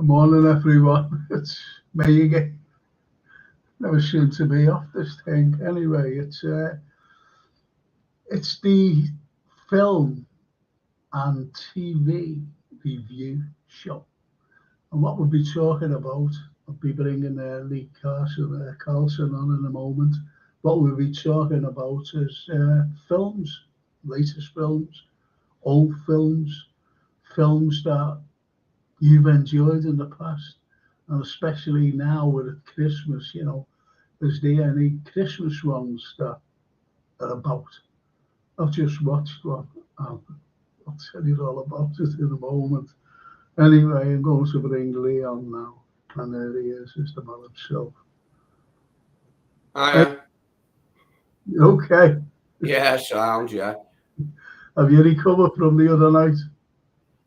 Good morning, everyone. It's me again. Never seem to be off this thing. Anyway, it's the film and TV review show, and what we'll be talking about. I'll be bringing Lee Carlson on in a moment. What we'll be talking about is films, latest films, old films, films that you've enjoyed in the past, and especially now with Christmas, is there any Christmas ones that are about? I've just watched one. I'll tell you all about it in a moment. Anyway, I'm going to bring Lee on now, and there he is the man himself. Hiya. Okay. Yeah, sound, yeah. Have you recovered from the other night?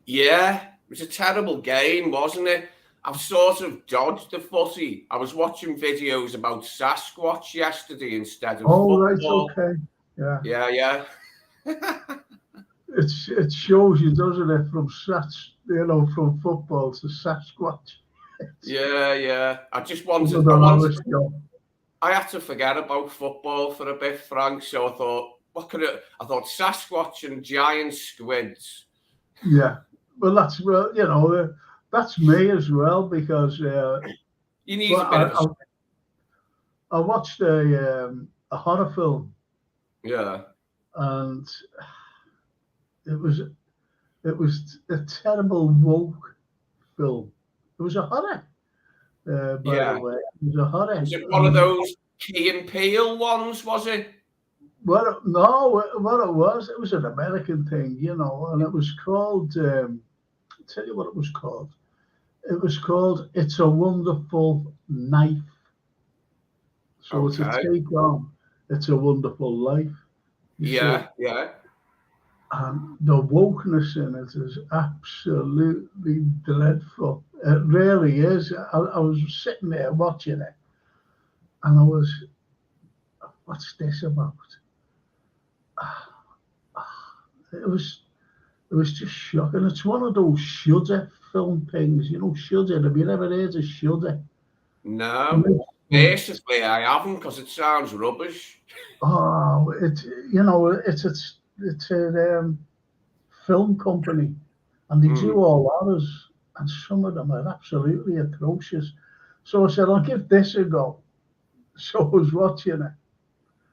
Yeah, it was a terrible game, wasn't it? I've sort of dodged the footy. I was watching videos about Sasquatch yesterday instead of football. Right, okay. Yeah. It shows you, doesn't it, from from football to Sasquatch. Yeah. I had to forget about football for a bit, Frank. So I thought, I thought Sasquatch and giant squids. Yeah, well, that's me as well, because you need a bit of. I watched a horror film. Yeah, and it was a terrible woke film. It was a horror. By the way, it was a horror. Was it one of those Key and Peele ones? Was it? Well, no. What it was an American thing, and it was called. I'll tell you what it was called. It was called "It's a Wonderful Knife." So it's a take on "It's a Wonderful Life." Yeah. And the wokeness in it is absolutely dreadful. It really is. I was sitting there watching it, and I was, what's this about? It was just shocking. It's one of those Shudder film things, Shudder. Have you ever heard of Shudder? No, basically I haven't, because it sounds rubbish. Oh, it's a film company, and they do all horrors, and some of them are absolutely atrocious. So I said, I'll give this a go. So I was watching it,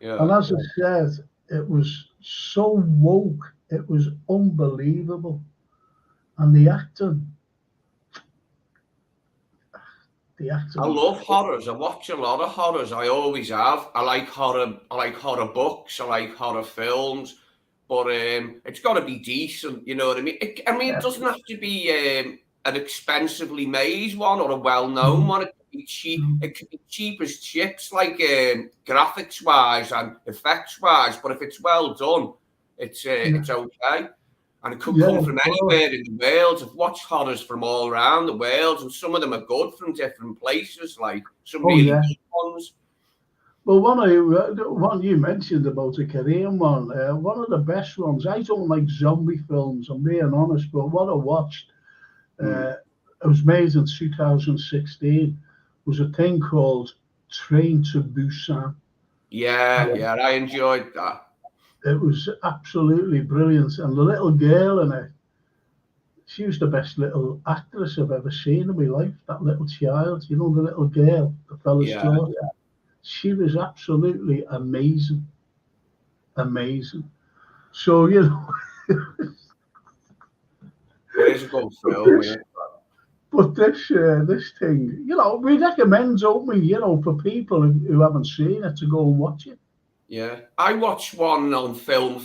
and as I said, it was so woke, it was unbelievable, and the acting. I love horrors. I watch a lot of horrors. I always have. I like horror books. I like horror films. But it's got to be decent, you know what I mean? It doesn't have to be an expensively made one or a well-known one. It could be cheap. It could be cheap as chips, like graphics-wise and effects-wise. But if it's well done, it's okay. And it could come from anywhere in the world. I've watched horrors from all around the world, and some of them are good from different places, like some really good ones. Well, one you mentioned about a Korean one, one of the best ones. I don't like zombie films, I'm being honest, but what I watched, it was made in 2016, was a thing called Train to Busan. Yeah, I enjoyed that. It was absolutely brilliant, and the little girl in it, she was the best little actress I've ever seen in my life. That little child, the little girl, the fella's daughter. She was absolutely amazing. So, it is a good film. But this thing, we recommend, don't we, for people who haven't seen it to go and watch it. Yeah, I watched one on film.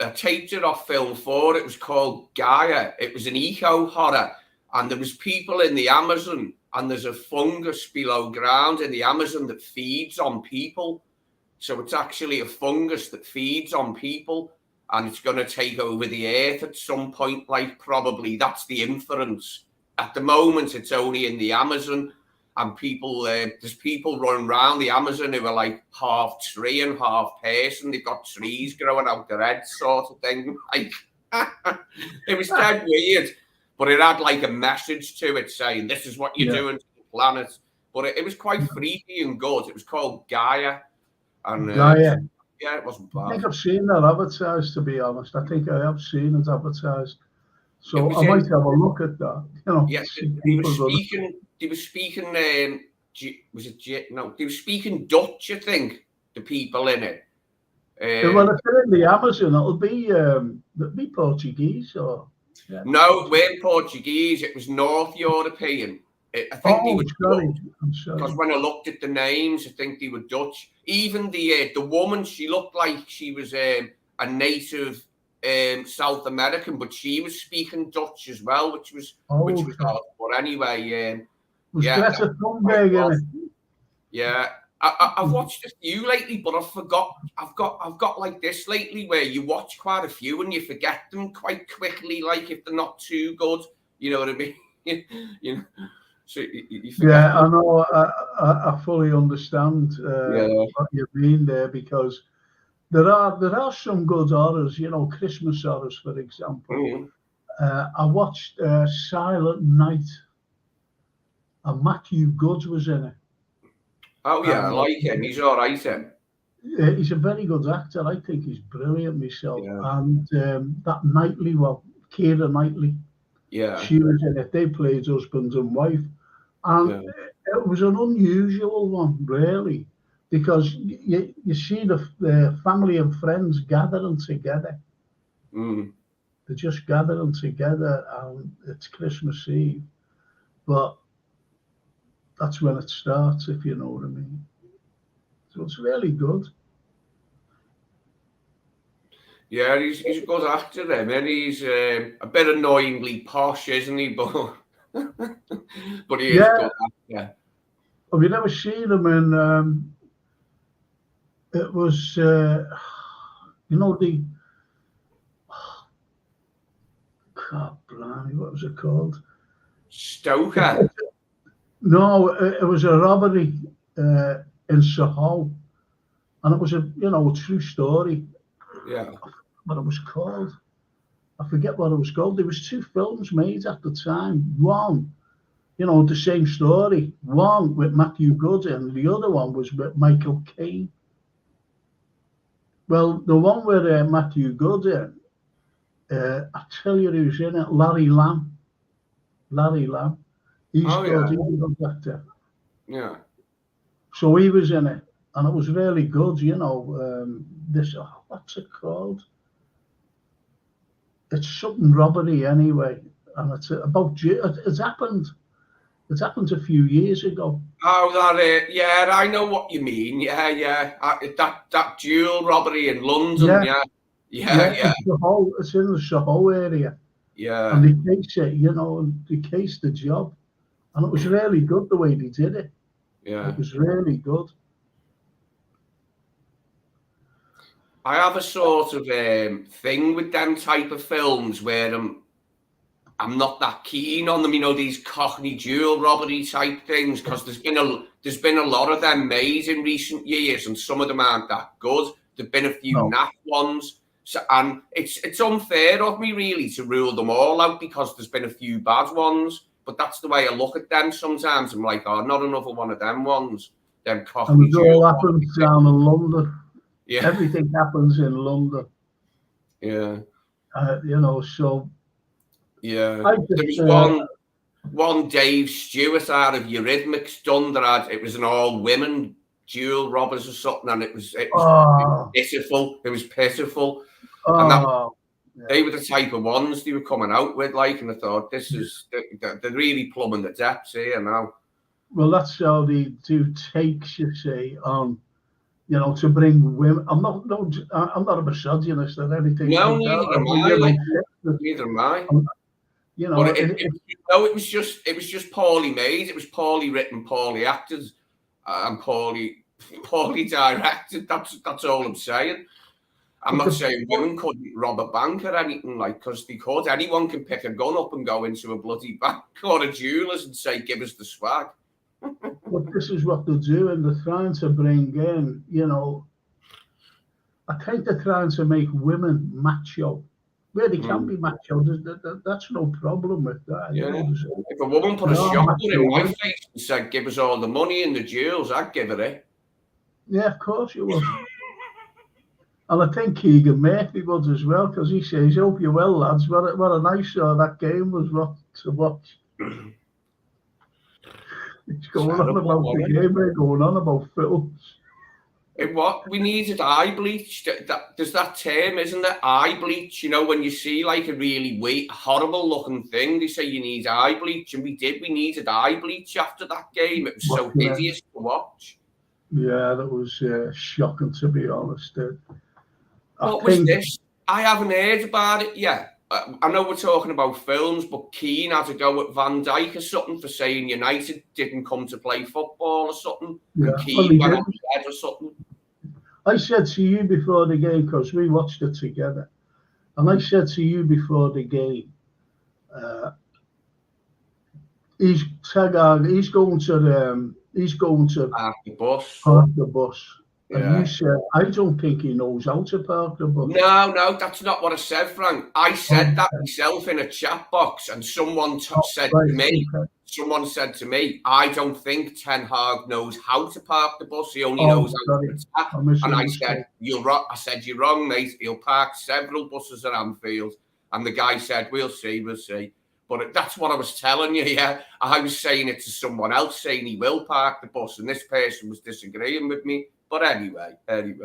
I taped it off Film 4. It was called Gaia. It was an eco horror, and there was people in the Amazon, and there's a fungus below ground in the Amazon that feeds on people. So it's actually a fungus that feeds on people, and it's going to take over the earth at some point. Like, probably that's the inference. At the moment, it's only in the Amazon. And there's people running around the Amazon who are like half tree and half person. They've got trees growing out their heads, sort of thing. Like, it was dead weird. but it had like a message to it saying, this is what you're doing to the planet. But it was quite freaky and good. It was called Gaia. And Gaia. Yeah, it wasn't bad. I think I've seen that advertised, to be honest. I think I have seen it advertised. So I might have a look at that. You know, yeah, they were speaking was it no, they were speaking Dutch, I think, the people in it. Well, if they're in the Amazon, it'll be Portuguese or no, it weren't Portuguese, it was North European. I think they were Dutch, because when I looked at the names, I think they were Dutch. Even the woman, she looked like she was a native South American, but she was speaking Dutch as well, which was odd. But anyway, was Greta Thunberg in it? Yeah, I've watched a few lately, but I forgot. I've got like this lately, where you watch quite a few and you forget them quite quickly, like if they're not too good. You know what I mean? You know. So you yeah, I know. I fully understand what you mean there, because there are some good horrors. You know, Christmas horrors, for example. I watched Silent Night, and Matthew Good was in it. Oh yeah, I like him. He's all right. He's a very good actor. I think he's brilliant myself. Yeah. And that Knightley, Keira Knightley, she was in it. They played husband and wife. And it was an unusual one, really, because you see the family and friends gathering together. They're just gathering together, and it's Christmas Eve. But that's when it starts, if you know what I mean. So it's really good. Yeah, he's a good actor, then. And he's a bit annoyingly posh, isn't he? But he is a good actor. Have you never seen him in? It was, you know, God, blimey, what was it called? Stoker. No, it was a robbery in Soho, and it was a true story. Yeah. What it was called, I forget what it was called. There was 2 films made at the time. One, the same story. One with Matthew Good, and the other one was with Michael Caine. Well, the one with Matthew Good in, I tell you who's in it, Larry Lamb. He's good. He's a good actor. Yeah. So he was in it, and it was really good. What's it called? It's something robbery anyway, and it's about. It's happened a few years ago. Oh, that I know what you mean. Yeah. That dual robbery in London. Yeah. It's in the Soho area. Yeah. And they case it, they case the job, and it was really good the way they did it. Yeah. It was really good. I have a sort of thing with them type of films where I'm not that keen on them, these Cockney dual robbery type things, because there's been a lot of them made in recent years, and some of them aren't that good. There've been a few naff ones, and it's unfair of me really to rule them all out because there's been a few bad ones. But that's the way I look at them sometimes. I'm like, not another one of them ones. Them Cockney. And it all happens down in London. Yeah. Everything happens in London. Yeah. So. Yeah. There was one Dave Stewart out of Eurythmics done that it was an all-women dual robbers or something, and it was pitiful. It was pitiful. And they were the type of ones they were coming out with, and I thought, they're really plumbing the depths here now. Well, that's how they do takes, you see, on, to bring women. I'm not a misogynist or anything. No, neither am I. Neither am I. But it was just poorly made. It was poorly written, poorly acted, and poorly directed. That's all I'm saying. I'm not saying women couldn't rob a bank or anything, because they could. Anyone can pick a gun up and go into a bloody bank or a jeweler's and say, "Give us the swag." But this is what they're doing. They're trying to bring in, I think they're trying to make women macho. where they can be macho. That's no problem with that. Yeah. You know, If a woman put a shotgun in my face and said, "Give us all the money and the jewels," I'd give her it. Yeah, of course you would. And I think Keegan Murphy would as well, because he says, "Hope you're well, lads. What a nice show that game was to watch." It's going on about the game, we're going on about films. What we needed eye bleach. There's that term, isn't there? Eye bleach. You know, when you see like a really horrible looking thing, they say you need eye bleach, and we did. We needed eye bleach after that game. It was so hideous to watch. Yeah, that was shocking, to be honest. What was this? I haven't heard about it yet. I know we're talking about films, but Keane had to go at Van Dijk or something for saying United didn't come to play football or something. Yeah, and Keane went on bed or something. I said to you before the game, because we watched it together, and I said to you before the game, he's going to park the bus. Yeah. And you said, I don't think he knows how to park the bus. No, that's not what I said, Frank. I said that myself in a chat box, and someone said to me, I don't think Ten Hag knows how to park the bus. He only knows how to attack. And I said, you're right. I said, you're wrong, mate. He'll park several buses at Anfield. And the guy said, we'll see. But that's what I was telling you, yeah. I was saying it to someone else, saying he will park the bus, and this person was disagreeing with me. But anyway. It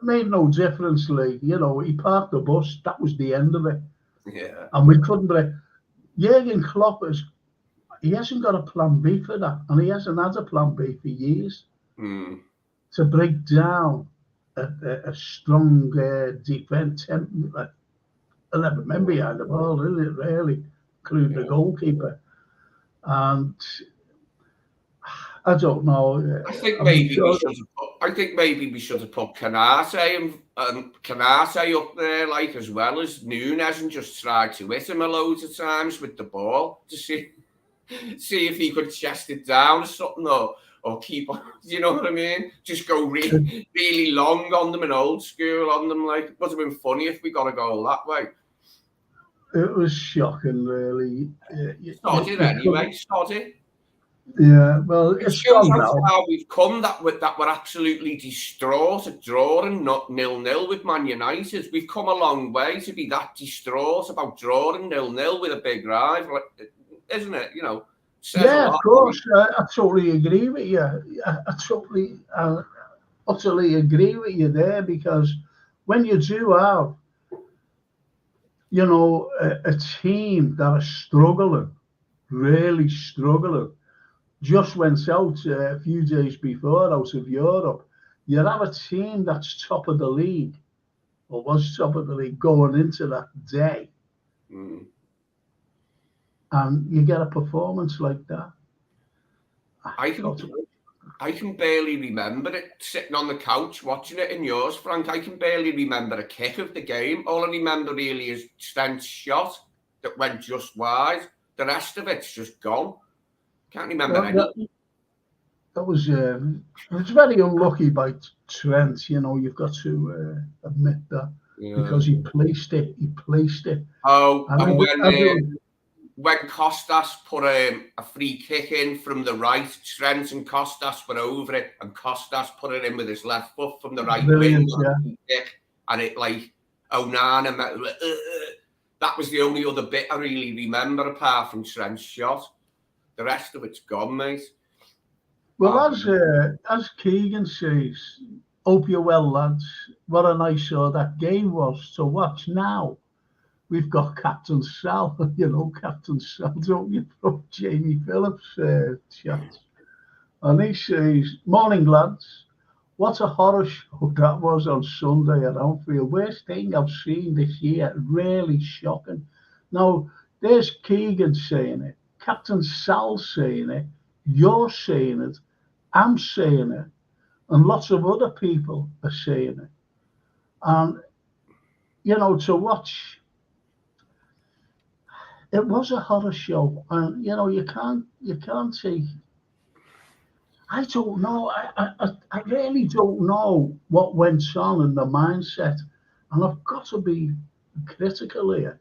made no difference, Lee. You know, he parked the bus. That was the end of it. Yeah. And we couldn't believe. Jurgen Klopp he hasn't got a plan B for that, and he hasn't had a plan B for years. To break down a strong defence, 11 men behind the ball, isn't it? Really, including the goalkeeper. And I don't know. I think maybe we should have put Canate and Canate up there, like, as well as Nunes, and just tried to hit him a loads of times with the ball to see if he could chest it down or something, or keep on. You know what I mean? Just go really long on them and old school on them. Like, it would have been funny if we got a goal that way. It was shocking, really. Sod it anyway. Sod it. Yeah, well, it shows how we've come that we're absolutely distraught at drawing not 0-0 with Man United. We've come a long way to be that distraught about drawing 0-0 with a big rival, isn't it? You know. Yeah, of course. I totally agree with you. I totally, utterly agree with you there, because when you do have, you know, a team that are struggling, really struggling, just went out a few days before out of Europe. You have a team that's top of the league, or was top of the league going into that day. And you get a performance like that. I can barely remember it, sitting on the couch watching it in yours, Frank. I can barely remember a kick of the game. All I remember really is Stent's shot that went just wide. The rest of it's just gone. Can't remember anything. That was it was very unlucky by Trent. You know, you've got to admit that, because he placed it. Oh, and when Costas put a free kick in from the right, Trent and Costas were over it, and Costas put it in with his left foot from the right wing, and it like Onana. That was the only other bit I really remember apart from Trent's shot. The rest of it's gone, mate. Well, as Keegan says, hope you're well, lads. What a nice show that game was to watch. Now we've got Captain Sal, Captain Sal, don't you, from Jamie Phillips' chat. And he says, morning, lads. What a horror show that was on Sunday at Anfield. Worst thing I've seen this year. Really shocking. Now, there's Keegan saying it. Captain Sal saying it, you're saying it, I'm saying it, and lots of other people are saying it. And, to watch, it was a horror show. And, you can't say, I don't know. I really don't know what went on in the mindset. And I've got to be critical here.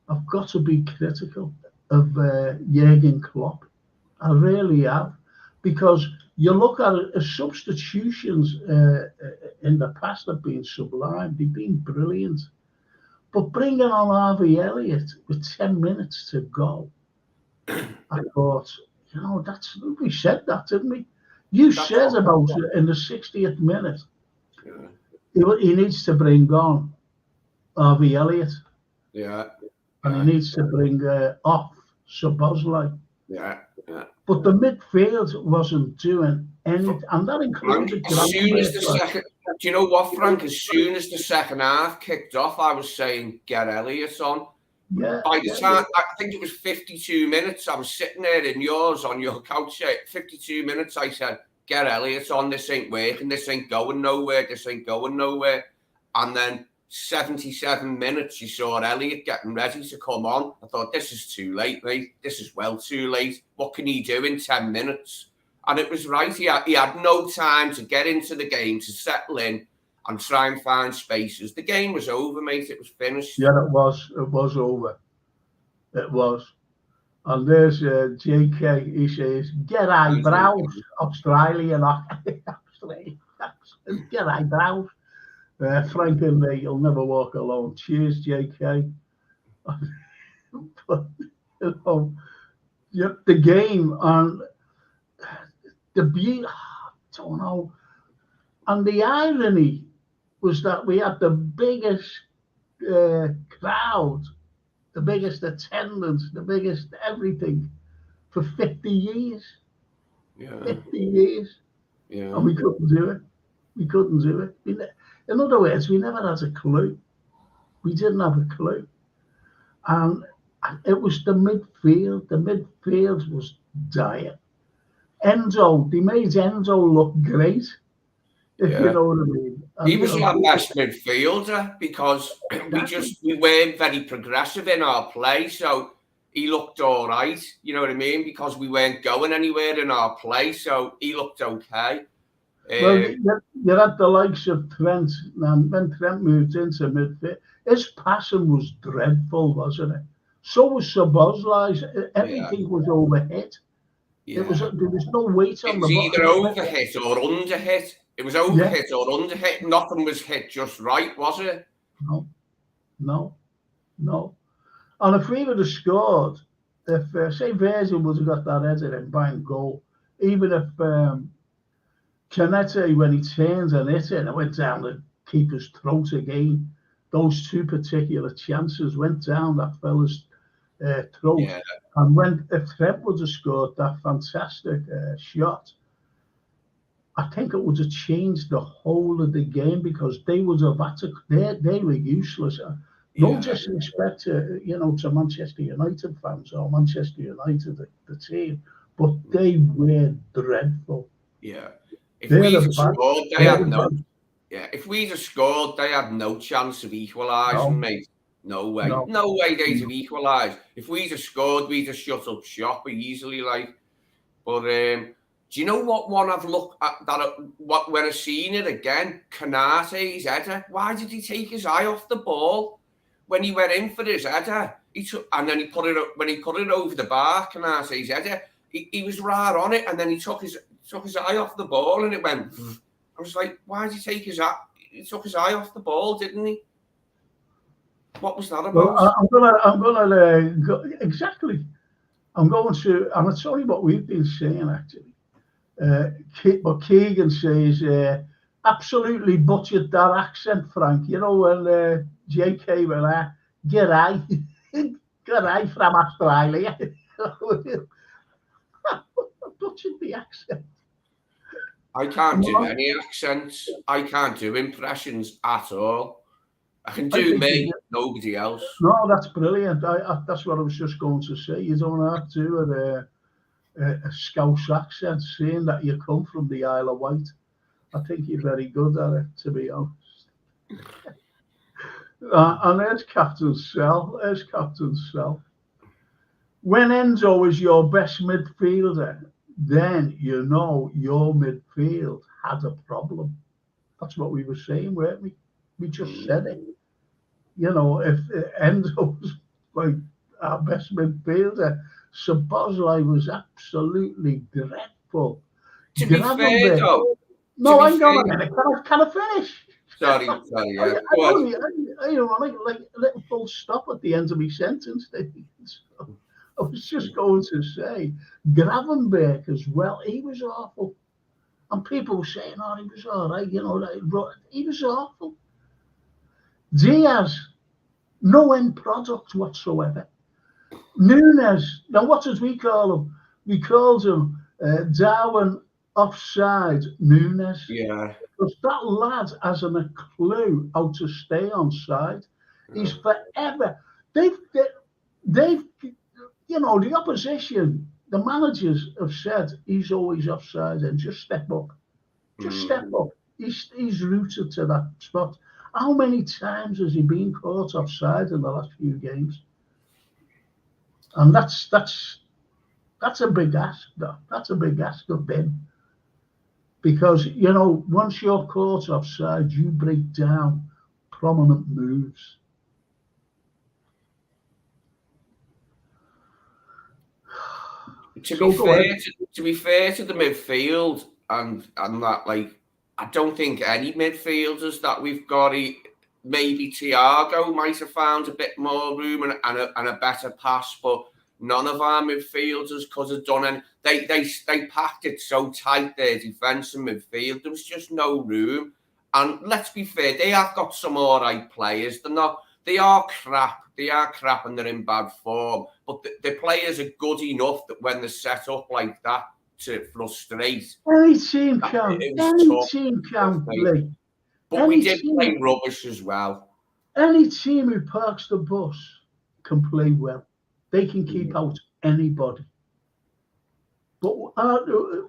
I've got to be critical of Jurgen Klopp. I really have. Because you look at it, substitutions in the past have been sublime. They've been brilliant. But bringing on Harvey Elliott with 10 minutes to go, I thought, we said that, didn't we? You said about it in the 60th minute. Yeah. He needs to bring on Harvey Elliott. Yeah. And he needs to bring off Szoboszlai. Yeah. But the midfield wasn't doing anything, and that included. As soon as the second, do you know what, Frank? As soon as the second half kicked off, I was saying, get Elliott on. Yeah. By the time, I think it was 52 minutes, I was sitting there in yours on your couch. 52 minutes, I said, get Elliott on. This ain't working. This ain't going nowhere. This ain't going nowhere. And then 77 minutes, you saw Elliott getting ready to come on. I thought, this is too late, mate. This is well too late. What can he do in 10 minutes? And it was right. He had no time to get into the game, to settle in and try and find spaces. The game was over, mate. It was finished. Yeah, it was. It was over. It was. And there's JK. He says, get eyebrows, Australian. Get eyebrows. Frank and me, you'll never walk alone. Cheers, JK. But, the game and the beauty, I don't know. And the irony was that we had the biggest crowd, the biggest attendance, the biggest everything for 50 years. Yeah. 50 years. Yeah. And we couldn't do it. We couldn't do it. In other words, we never had a clue. We didn't have a clue. And it was the midfield. The midfield was dire. Enzo, they made Enzo look great, if you know what I mean. And, he was our best midfielder because we weren't very progressive in our play. So he looked all right, you know what I mean? Because we weren't going anywhere in our play. So he looked okay. Well, you had the likes of Trent, and when Trent moved into midfield, his passing was dreadful, wasn't it? So was Szoboszlai's. Everything was overhit. Yeah. There was no weight on the ball. It was either overhit or underhit. It was overhit or underhit. Nothing was hit just right, was it? No. And if we would have scored, if say Virgil would have got that header and bang goal, even if Canete, when he turned and hit it and it went down the keeper's throat again, those two particular chances went down that fella's throat. Yeah. And if Trent would have scored that fantastic shot, I think it would have changed the whole of the game because they would have had to. They were useless. No disrespect to Manchester United fans or Manchester United, the team, but they were dreadful. Yeah. If we'd have scored, they had no. Yeah. If we'd have scored, they had no chance of equalising, mate. No way. No way they'd have equalised. If we'd have scored, we'd have shut up shop easily, like. But do you know what one I've looked at when I've seen it again? Canate's header. Why did he take his eye off the ball when he went in for his header? And then he put it over the bar. Canate's header. He was right on it, and then he took his eye off the ball, and it went. I was like, why did he take his eye? He took his eye off the ball, didn't he? What was that about? Well, I'm gonna go, exactly. I'm going to. I'm gonna tell you what we've been saying actually. But Keegan says absolutely butchered that accent, Frank. You know when JK were there, g'day from Australia. Butchered the accent. I can't do any accents. I can't do impressions at all. I can do me, nobody else. No, that's brilliant. That's what I was just going to say. You don't have to a Scouse accent, saying that you come from the Isle of Wight. I think you're very good at it, to be honest. And there's Captain Sell. When Enzo is your best midfielder, then you know your midfield had a problem. That's what we were saying, weren't we? We just said it. You know, if Enzo was like our best midfielder, Szoboszlai was absolutely dreadful. To be fair, though, no, hang on a minute. Can I finish? Sorry, yeah. I like a little full stop at the end of my sentence. So I was just going to say, Gravenberch as well, he was awful. And people were saying, oh, he was all right, you know, he was awful. Diaz, no end product whatsoever. Nunes, now what did we call him? We called him Darwin offside Nunes. Yeah. Because that lad hasn't a clue how to stay on side. He's forever. They've, you know, the opposition, the managers have said he's always offside and just step up. Just step up. He's rooted to that spot. How many times has he been caught offside in the last few games? And that's a big ask, though. That's a big ask of him. Because, you know, once you're caught offside, you break down prominent moves. To be fair to the midfield and that, like, I don't think any midfielders that we've got, maybe Thiago might have found a bit more room and a better pass, but none of our midfielders could have done it. They packed it so tight, their defence and midfield. There was just no room. And let's be fair, they have got some all right players. They are crap. They are crap and they're in bad form. But the players are good enough that when they're set up like that to frustrate. Any team can. Any team can play. But we did play rubbish as well. Any team who parks the bus can play well. They can keep out anybody. But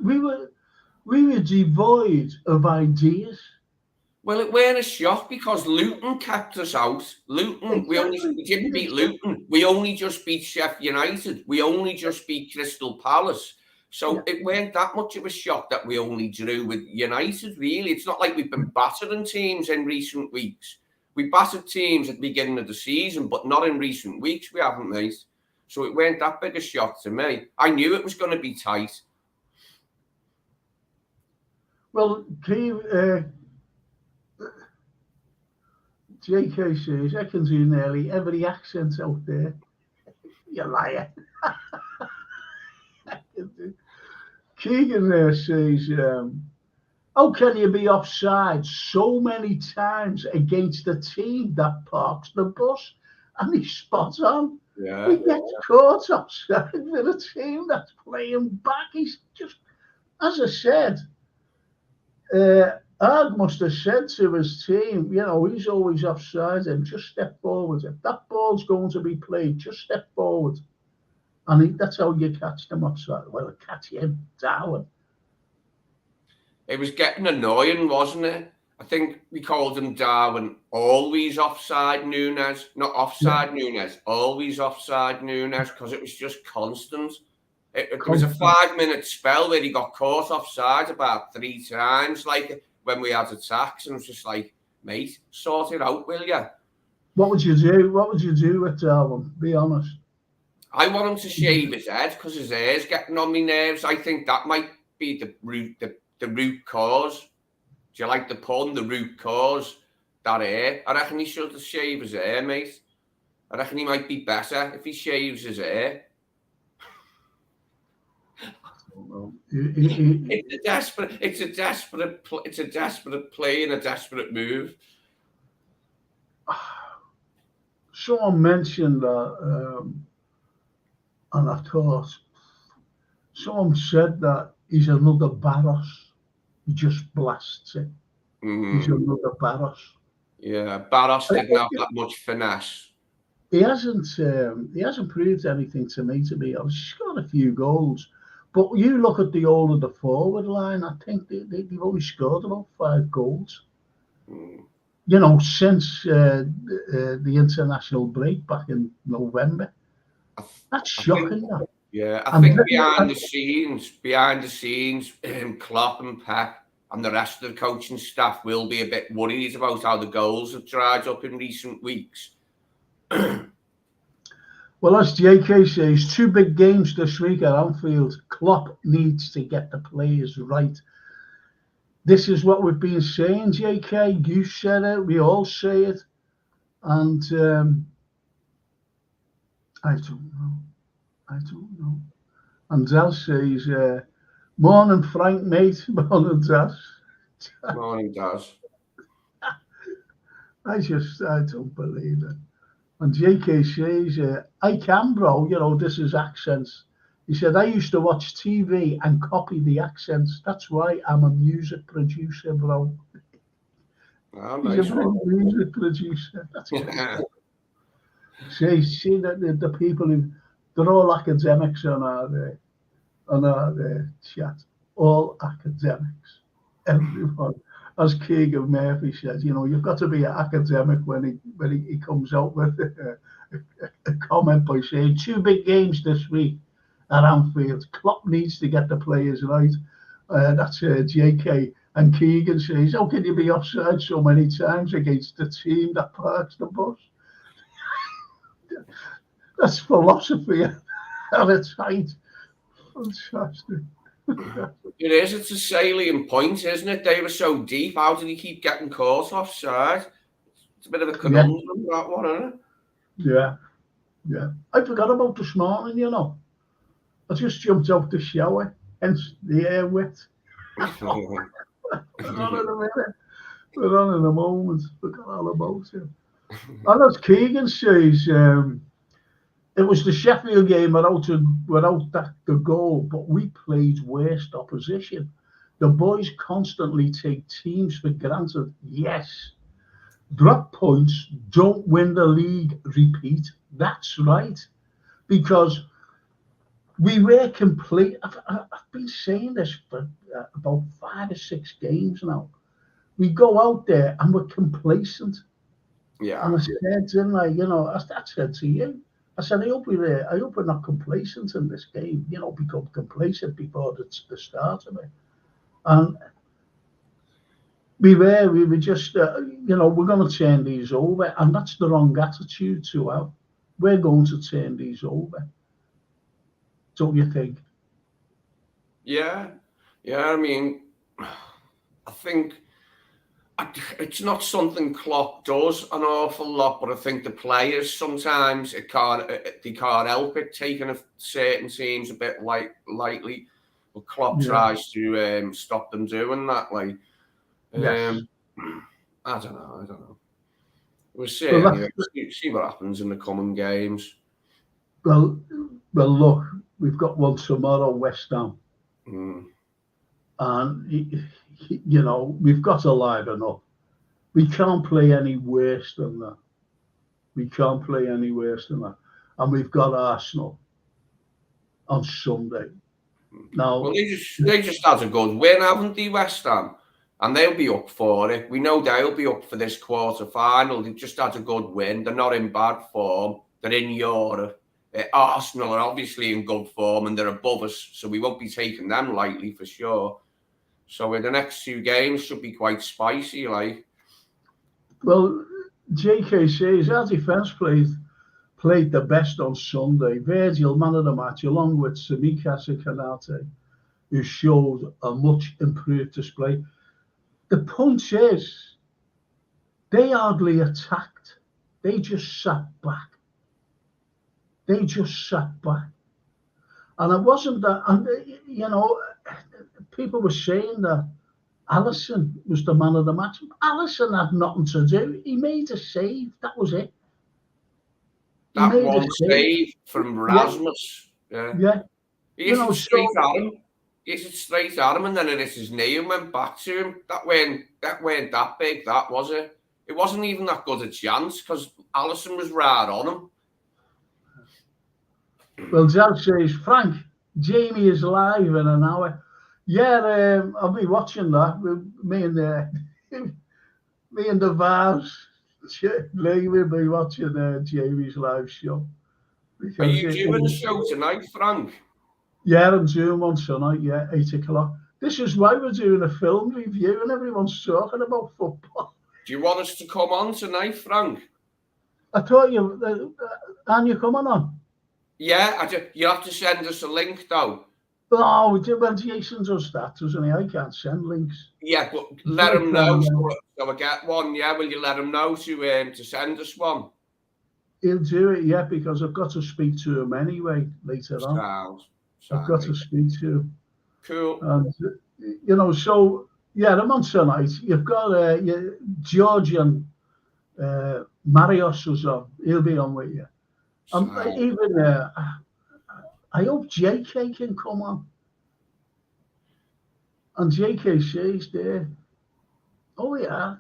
we were devoid of ideas. Well, it weren't a shock because Luton kept us out. Luton, we didn't beat Luton. We only just beat Sheffield United. We only just beat Crystal Palace. So it weren't that much of a shock that we only drew with United, really. It's not like we've been battering teams in recent weeks. We battered teams at the beginning of the season, but not in recent weeks. We haven't, mate. So it weren't that big a shock to me. I knew it was going to be tight. Well, JK says, I can do nearly every accent out there. You liar. Keegan there says, how can you be offside so many times against a team that parks the bus? And he's spot on. Yeah, he gets caught offside with a team that's playing back. He's just, as I said, Ard must have said to his team, you know, he's always offside and just step forward. If that ball's going to be played, just step forward. And that's how you catch them offside. Well, catch him, Darwin. It was getting annoying, wasn't it? I think we called him Darwin, always offside Nunes, not offside Nunes, always offside Nunes, because it was just constant. It was a 5-minute spell where he got caught offside about 3 times, like when we had attacks, and it was just like, mate, sort it out, will you? What would you do? What would you do with Darwin? Be honest. I want him to shave his head because his hair's getting on my nerves. I think that might be the root cause. Do you like the pun? The root cause, that hair. I reckon he should shave his hair, mate. I reckon he might be better if he shaves his hair. It's a desperate play and a desperate move. Someone mentioned that, and I thought, someone said that he's another Barros. He just blasts it. He's another Barros. Yeah, Barros didn't have that much finesse. He hasn't proved anything to me, to be honest. He's got a few goals. But you look at the whole of the forward line, I think they've only scored about 5 goals. You know, since the international break back in November. That's shocking. Yeah, I think behind the scenes, Klopp and Pep and the rest of the coaching staff will be a bit worried about how the goals have dried up in recent weeks. Well, as JK says, 2 big games this week at Anfield. Klopp needs to get the players right. This is what we've been saying, JK. You said it. We all say it. And I don't know. And Del says, morning, Frank, mate. Morning, Del. Morning, Daz. I don't believe it. And JK says, I can, bro. You know, this is accents. He said, I used to watch TV and copy the accents. That's why I'm a music producer, bro. Oh, He's nice a big music producer. That's good. See that the people who, they're all academics on our chat. All academics. Everyone. As Keegan Murphy says, you know, you've got to be an academic when he comes out with a comment by saying 2 big games this week at Anfield. Klopp needs to get the players right. That's JK. And Keegan says, how can you be offside so many times against the team that parks the bus? That's philosophy at its height. Fantastic. It is. It's a salient point, isn't it? They were so deep. How did he keep getting caught offside? It's a bit of a conundrum, that one, isn't it? Yeah. I forgot about this morning, you know. I just jumped out the shower, hence the air wet. We're on in a minute. We're on in a moment. Forgot all about it. And as Keegan says, it was the Sheffield game without the goal, but we played worst opposition. The boys constantly take teams for granted. Yes. Drop points don't win the league. Repeat. That's right. Because we were complete. I've been saying this for about 5 or 6 games now. We go out there and we're complacent. Yeah. And I said, didn't I? You know, I said to you, I said, I hope we're not complacent in this game. You know, become complacent before the start of it. And we were just, you know, we're going to turn these over, and that's the wrong attitude to have. We're going to turn these over. Don't you think? Yeah. I mean, I think it's not something Klopp does an awful lot, but I think the players sometimes they can't help it, taking certain teams a bit lightly. But Klopp tries to stop them doing that. Like, yes. I don't know. We'll see. Anyway. See what happens in the coming games. Well, look, we've got one tomorrow, West Ham. And, you know, we've got to liven up. We can't play any worse than that. And we've got Arsenal on Sunday. Now, well, they just had a good win, haven't they, West Ham? And they'll be up for it. We know they'll be up for this quarter final. They've just had a good win. They're not in bad form. They're in Europe. Arsenal are obviously in good form and they're above us, so we won't be taking them lightly for sure. So in the next 2 games should be quite spicy, like. Well, JK says our defence played the best on Sunday. Virgil, man of the match, along with Tsimikas Kanate, who showed a much improved display. The point is, they hardly attacked. They just sat back. And it wasn't that, and you know, people were saying that Alisson was the man of the match. Alisson had nothing to do. He made a save. That was it. That one save from Rasmus. Yeah. He hit it straight at him. And then it hit his knee and went back to him. That weren't that big, that was it. It wasn't even that good a chance because Alisson was right on him. Well, Jack says, Frank, Jamie is live in an hour. Yeah, I'll be watching that. Me and the Vars, Lee will be watching Jamie's live show. Are you doing a show tonight, Frank? Yeah, I'm doing one tonight, yeah, 8 o'clock. This is why we're doing a film review and everyone's talking about football. Do you want us to come on tonight, Frank? I thought you, and you coming on? Yeah, you have to send us a link, though. Oh, when Jason does that, doesn't he? I can't send links. Yeah, but let him know. So I get one, yeah? Will you let him know to send us one? He'll do it, yeah, because I've got to speak to him anyway later on. Sounds I've got to speak to him. Cool. And, you know, so, yeah, I'm on tonight. You've got Georgian Marios was on. He'll be on with you. Even, I hope JK can come on. And JK says there, oh, yeah,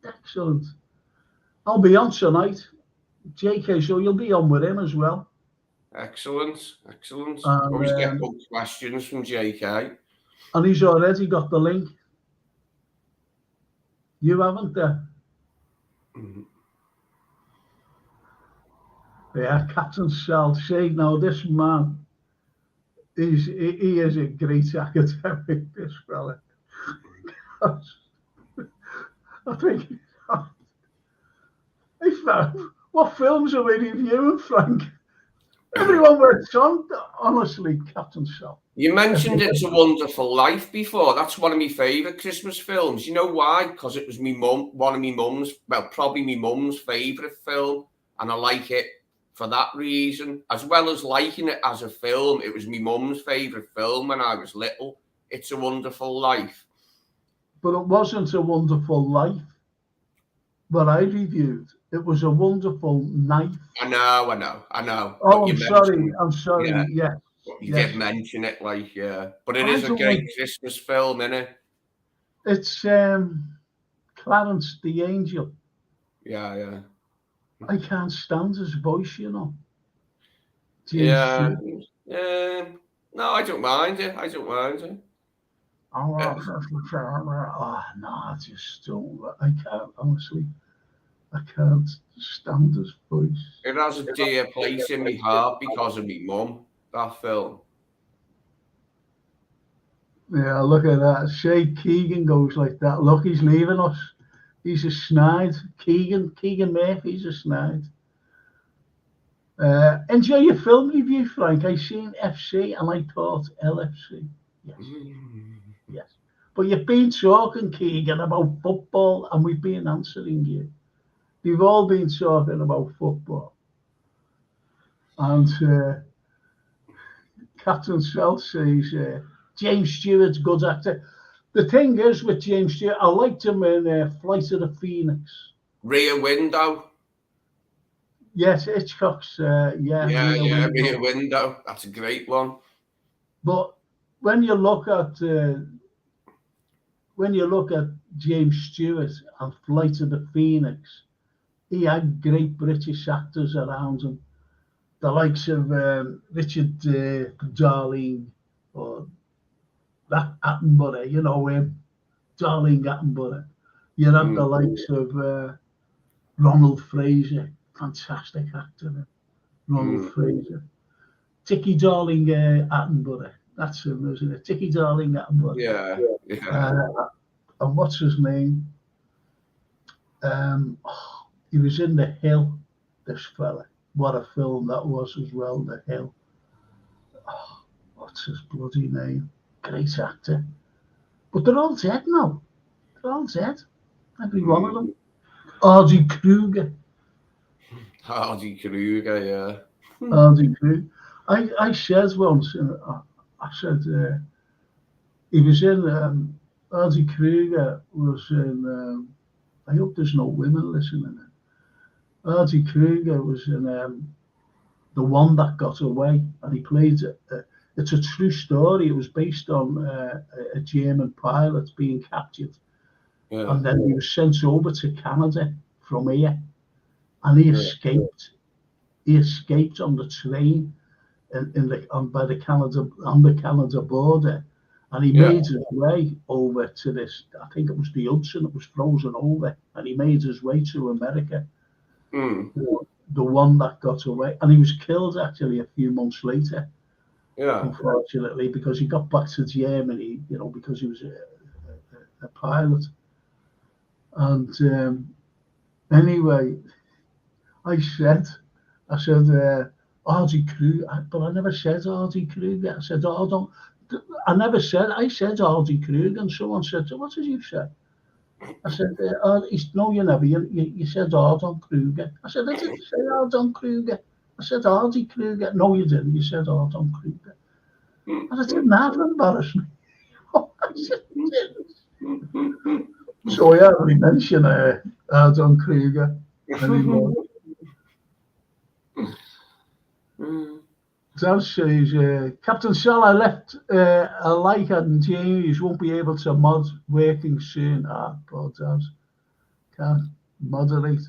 excellent. I'll be on tonight. JK, so you'll be on with him as well. Excellent. Always get good questions from JK. And he's already got the link. You haven't there? Mm-hmm. Yeah, Captain Salt. See, now this man, he is a great academic, this fella. I think, what films are we reviewing, Frank? Everyone works on, honestly, Captain Salt. You mentioned It's a Wonderful Life before. That's one of my favourite Christmas films. You know why? Because it was probably my mum's favourite film. And I like it for that reason. As well as liking it as a film, it was my mum's favourite film when I was little. It's a Wonderful Life. But it wasn't A Wonderful Life that I reviewed. It was A Wonderful Knife. I know. Oh, I'm sorry. Yeah. You did mention it, like, yeah. But it is a great Christmas film, isn't it? It's Clarence the Angel. Yeah. I can't stand his voice, you know. Yeah. No, I don't mind it. Oh, no, I just don't. I can't, honestly. I can't stand his voice. It has a dear place in my heart because of my mum, that film. Yeah, look at that. Shay Keegan goes like that. Look, he's leaving us. He's a snide. Keegan Murphy's a snide. Enjoy your film review, Frank. I seen FC and I thought LFC. Yes. But you've been talking, Keegan, about football and we've been answering you. We've all been talking about football. And Captain Salt says, James Stewart's good actor. The thing is with James Stewart, I liked him in Flight of the Phoenix. Rear Window. Yes, Hitchcock's, Rear Window. That's a great one. But when you look at James Stewart and Flight of the Phoenix, he had great British actors around him. The likes of Richard Darling or that Attenborough, you know him, Darling Attenborough. You have the likes of Ronald Fraser, fantastic actor, Ronald Fraser. Tiki Darling Attenborough, that's him, isn't it? Tiki Darling Attenborough. Yeah. And what's his name? He was in The Hill, this fella. What a film that was as well, The Hill. Oh, what's his bloody name? Great actor. But they're all dead now. They're all dead. Every one of them. Hardy Kruger, yeah. Hardy Kruger. I said once, I said, he was in, Hardy Kruger was in, I hope there's no women listening. Hardy Kruger was in The One That Got Away, and he played it's a true story. It was based on a German pilot being captured, and then he was sent over to Canada from here, and he escaped. He escaped on the train by the Canada border, and he made his way over to this. I think it was the Hudson. It was frozen over, and he made his way to America. the one that got away, and he was killed actually a few months later. Yeah. Unfortunately, because he got back to Germany, because he was a pilot. And anyway, I said, Hardy Kruger, but I never said Hardy Kruger. I said, I said Hardy Kruger, and someone said, what did you say? I said, no, you never. You said Ardon Kruger. I said, I didn't say Ardon Kruger. I said Hardy Kruger. No, you didn't. You said Ardon Kruger. And I didn't have to embarrass me. I just didn't. So I hardly mention Ardon Kruger anymore. That says, Captain Sal, I left a like and James won't be able to mod working soon. Poor Daz. Can't moderate.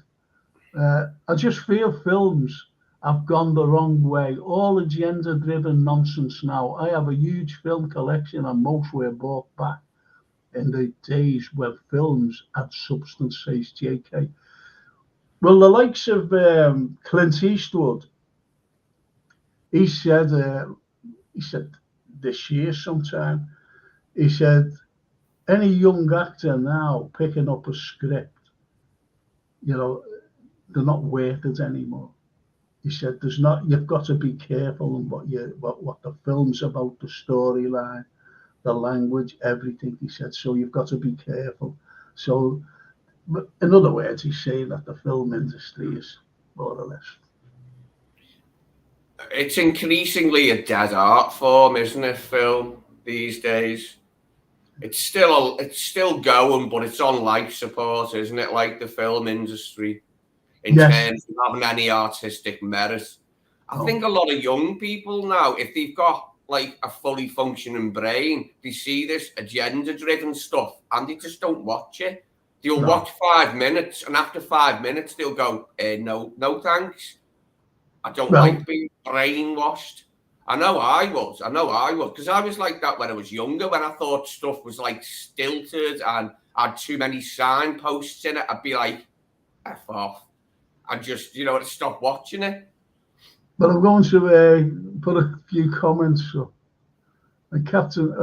I just feel films have gone the wrong way. All the gender-driven nonsense now. I have a huge film collection and most were bought back in the days when films had substance, says JK. Well, the likes of Clint Eastwood, he said this year sometime, he said, any young actor now picking up a script, they're not worth it anymore. He said, you've got to be careful on what the film's about, the storyline, the language, everything. He said, so you've got to be careful. So, in other words, he's saying that the film industry is more or less. It's increasingly a dead art form, isn't it, film, these days? It's still going, but it's on life support, isn't it? Like the film industry, in terms of having any artistic merit. I think a lot of young people now, if they've got like a fully functioning brain, they see this agenda-driven stuff and they just don't watch it. They'll watch 5 minutes, and after 5 minutes, they'll go, no thanks. I don't like being brainwashed. I know I was, because I was like that when I was younger, when I thought stuff was like stilted and had too many signposts in it. I'd be like, F off. I just, stop watching it. But I'm going to put a few comments up. And Captain,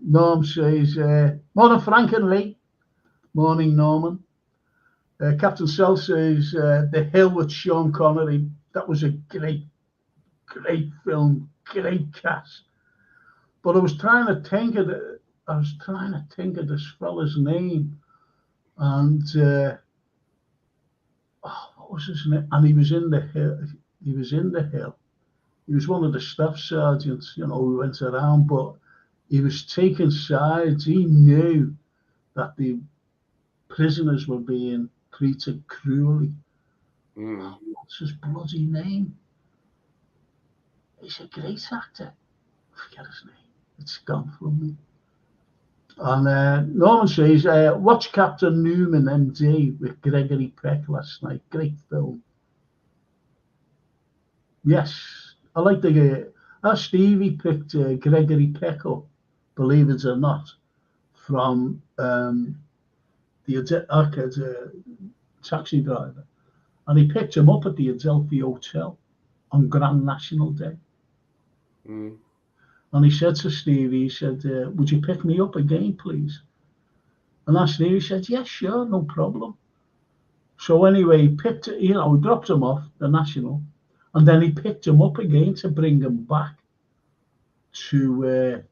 Norm says, morning Frank and Lee. Morning Norman. Captain Sal says, The Hill with Sean Connery. That was a great film, great cast. But I was trying to think of this fella's name, and what was his name? And he was in the Hill. He was one of the staff sergeants, who went around, but he was taking sides. He knew that the prisoners were being treated cruelly. What's his bloody name? He's a great actor. I forget his name. It's gone from me. And Norman says, watch Captain Newman MD with Gregory Peck last night. Great film. Yes, I like Stevie picked Gregory Peck up, believe it or not, from the taxi driver. And he picked him up at the Adelphi Hotel on Grand National Day. And he said to Stevie, would you pick me up again, please? And that Stevie said, yes, sure, no problem. So anyway, he dropped him off, the National, and then he picked him up again to bring him back to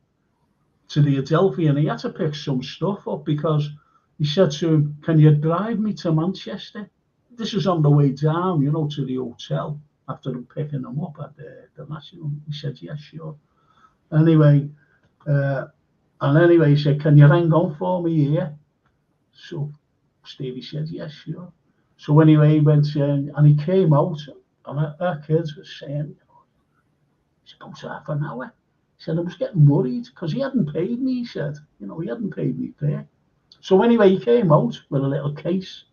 the Adelphi, and he had to pick some stuff up because he said to him, can you drive me to Manchester? This is on the way down, to the hotel after him picking him up at the National. He said, yes, sure. Anyway, he said, can you hang on for me here? So Stevie said, yes, sure. So anyway, he went in and he came out, and our kids were saying, it's about half an hour. He said, I was getting worried because he hadn't paid me, he said. He hadn't paid me fare. So anyway, he came out with a little case,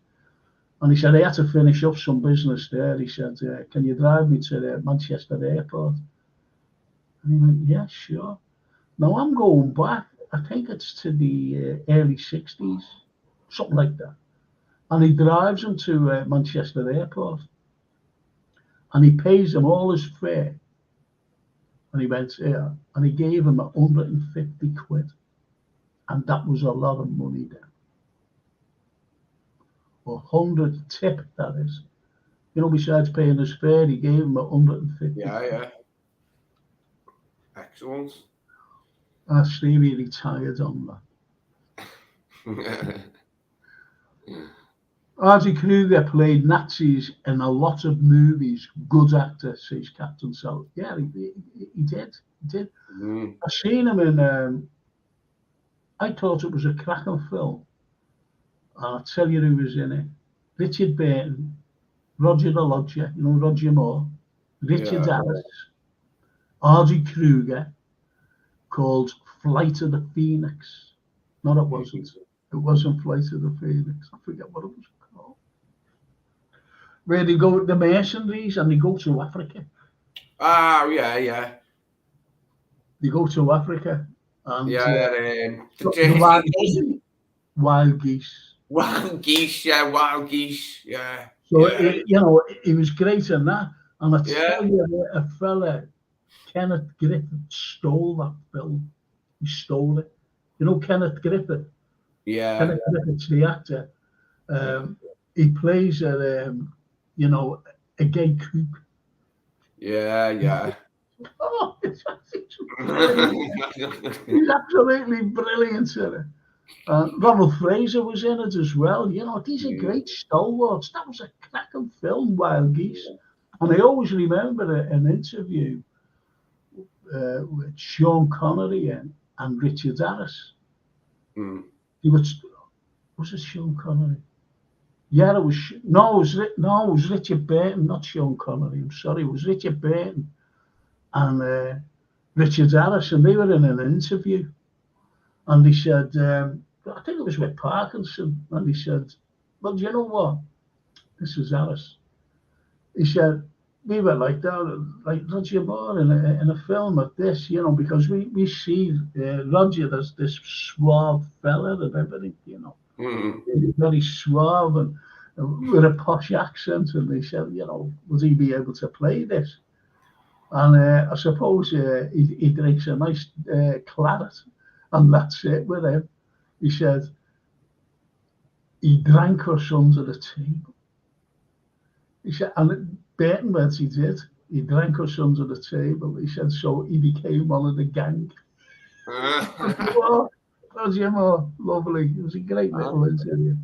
and he said, I had to finish up some business there. He said, can you drive me to the Manchester airport? And he went, yeah, sure. Now I'm going back, I think it's to the early 60s, something like that. and he drives him to Manchester Airport, and he pays him all his fare. And he went here, and he gave him 150 quid, and that was a lot of money then. 100 tip, that is. You know, besides paying his fare, he gave him 150. Yeah. Excellent. Stevie retired on that. Artie Kruger played Nazis in a lot of movies. Good actor, says Captain Sal. Yeah, he did. He did. I seen him in. I thought it was a cracking film. I'll tell you who was in it: Richard Burton, Roger the Lodger, you know Roger Moore, Richard Harris, Artie Kruger, called Flight of the Phoenix. No, it wasn't. It wasn't Flight of the Phoenix. I forget what it was called. Where they go with the mercenaries and they go to Africa. Oh, yeah. They go to Africa. And, wild geese. Wild geese, yeah. So, you know, he was great in that. And I tell you, a fella, Kenneth Griffith, stole that film. He stole it. You know Kenneth Griffith? Yeah. Kenneth Griffith's the actor. He plays you know, a gay cook. Yeah. Oh, he's absolutely brilliant in it. Ronald Fraser was in it as well. You know, these are great stalwarts. That was a cracking film, Wild Geese. And I always remember an interview with Sean Connery and Richard Harris. He was it Sean Connery? Yeah, it was Richard Burton, not Sean Connery. I'm sorry, it was Richard Burton and Richard Harris, and they were in an interview, and they said, I think it was with Parkinson, and he said, well, do you know what? This is Harris. He said, we were like that, like Roger Moore in a film like this, you know, because we see Roger as this suave fella and everything, you know. Very suave and with a posh accent, and they said, you know, would he be able to play this? And I suppose he drinks a nice claret, and that's it with him. He said he drank us under the table. He said, and Burton words he did. He drank us under the table. He said, so he became one of the gang. Roger Moore, lovely. It was a great little interview.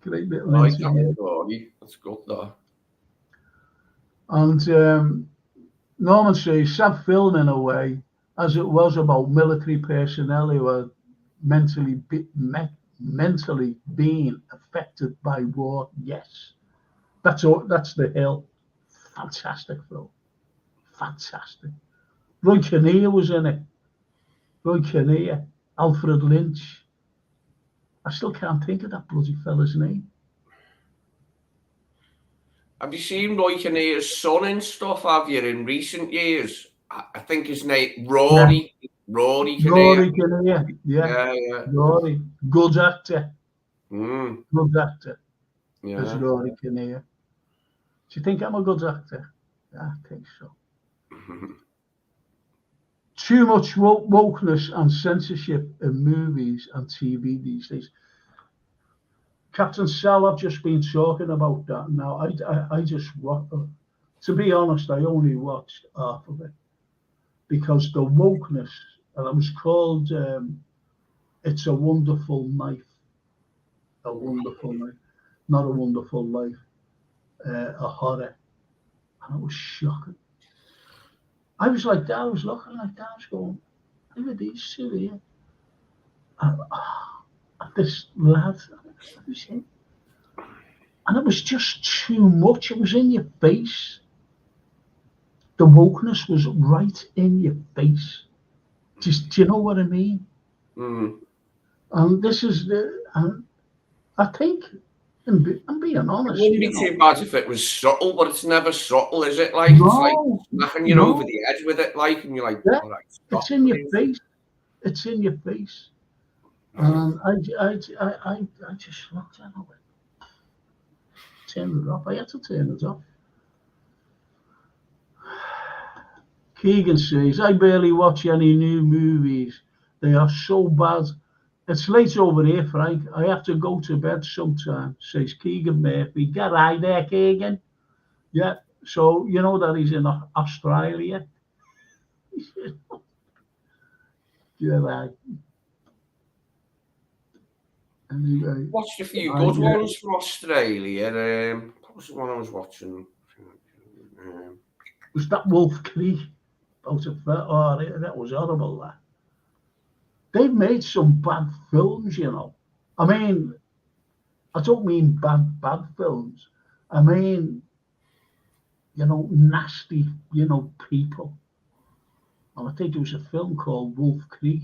Great little interview. That's good, though. And Norman says, sad film in a way, as it was about military personnel who were mentally being affected by war. Yes, that's The Hill. Fantastic film. Fantastic. Roy Kinnear was in it. Roy Kinnear, Alfred Lynch. I still can't think of that bloody fella's name. Have you seen Roy Kinnear's son and stuff, have you, in recent years? I think his name, Rory. Yeah. Rory Kinnear. Rory Kinnear, yeah. Rory, good actor. Good actor. Yeah. As Rory Kinnear. Do you think I'm a good actor? Yeah, I think so. Too much wokeness and censorship in movies and TV these days. Captain Sal, I've just been talking about that now. I just watched, to be honest, I only watched half of it because the wokeness, and it was called It's a Wonderful Knife. A Wonderful Knife, not A Wonderful Life, a horror. And it was shocking. I was like that, I was looking like that, I was going, look at these two here. And this lad, and it was just too much. It was in your face. The wokeness was right in your face. Do you know what I mean? And this is I think, I'm being honest. It wouldn't be too bad if it was subtle, but it's never subtle, is it? Like, it's like smacking you over the edge with it, like, and you're like, all right, stop, it's in your face. It's in your face. And I just looked at it. turn it off. I had to turn it off. Keegan says, I barely watch any new movies. They are so bad. It's late over here, Frank. I have to go to bed sometime, says Keegan Murphy. Get right there, Keegan. Yeah, so you know that he's in Australia. Yeah, right. Anyway. Watched a few good ones from Australia. What was the one I was watching? Was that Wolf Creek? That was horrible, that. They've made some bad films, you know. I mean, I don't mean bad films. I mean, you know, nasty, you know, people. And I think there was a film called Wolf Creek.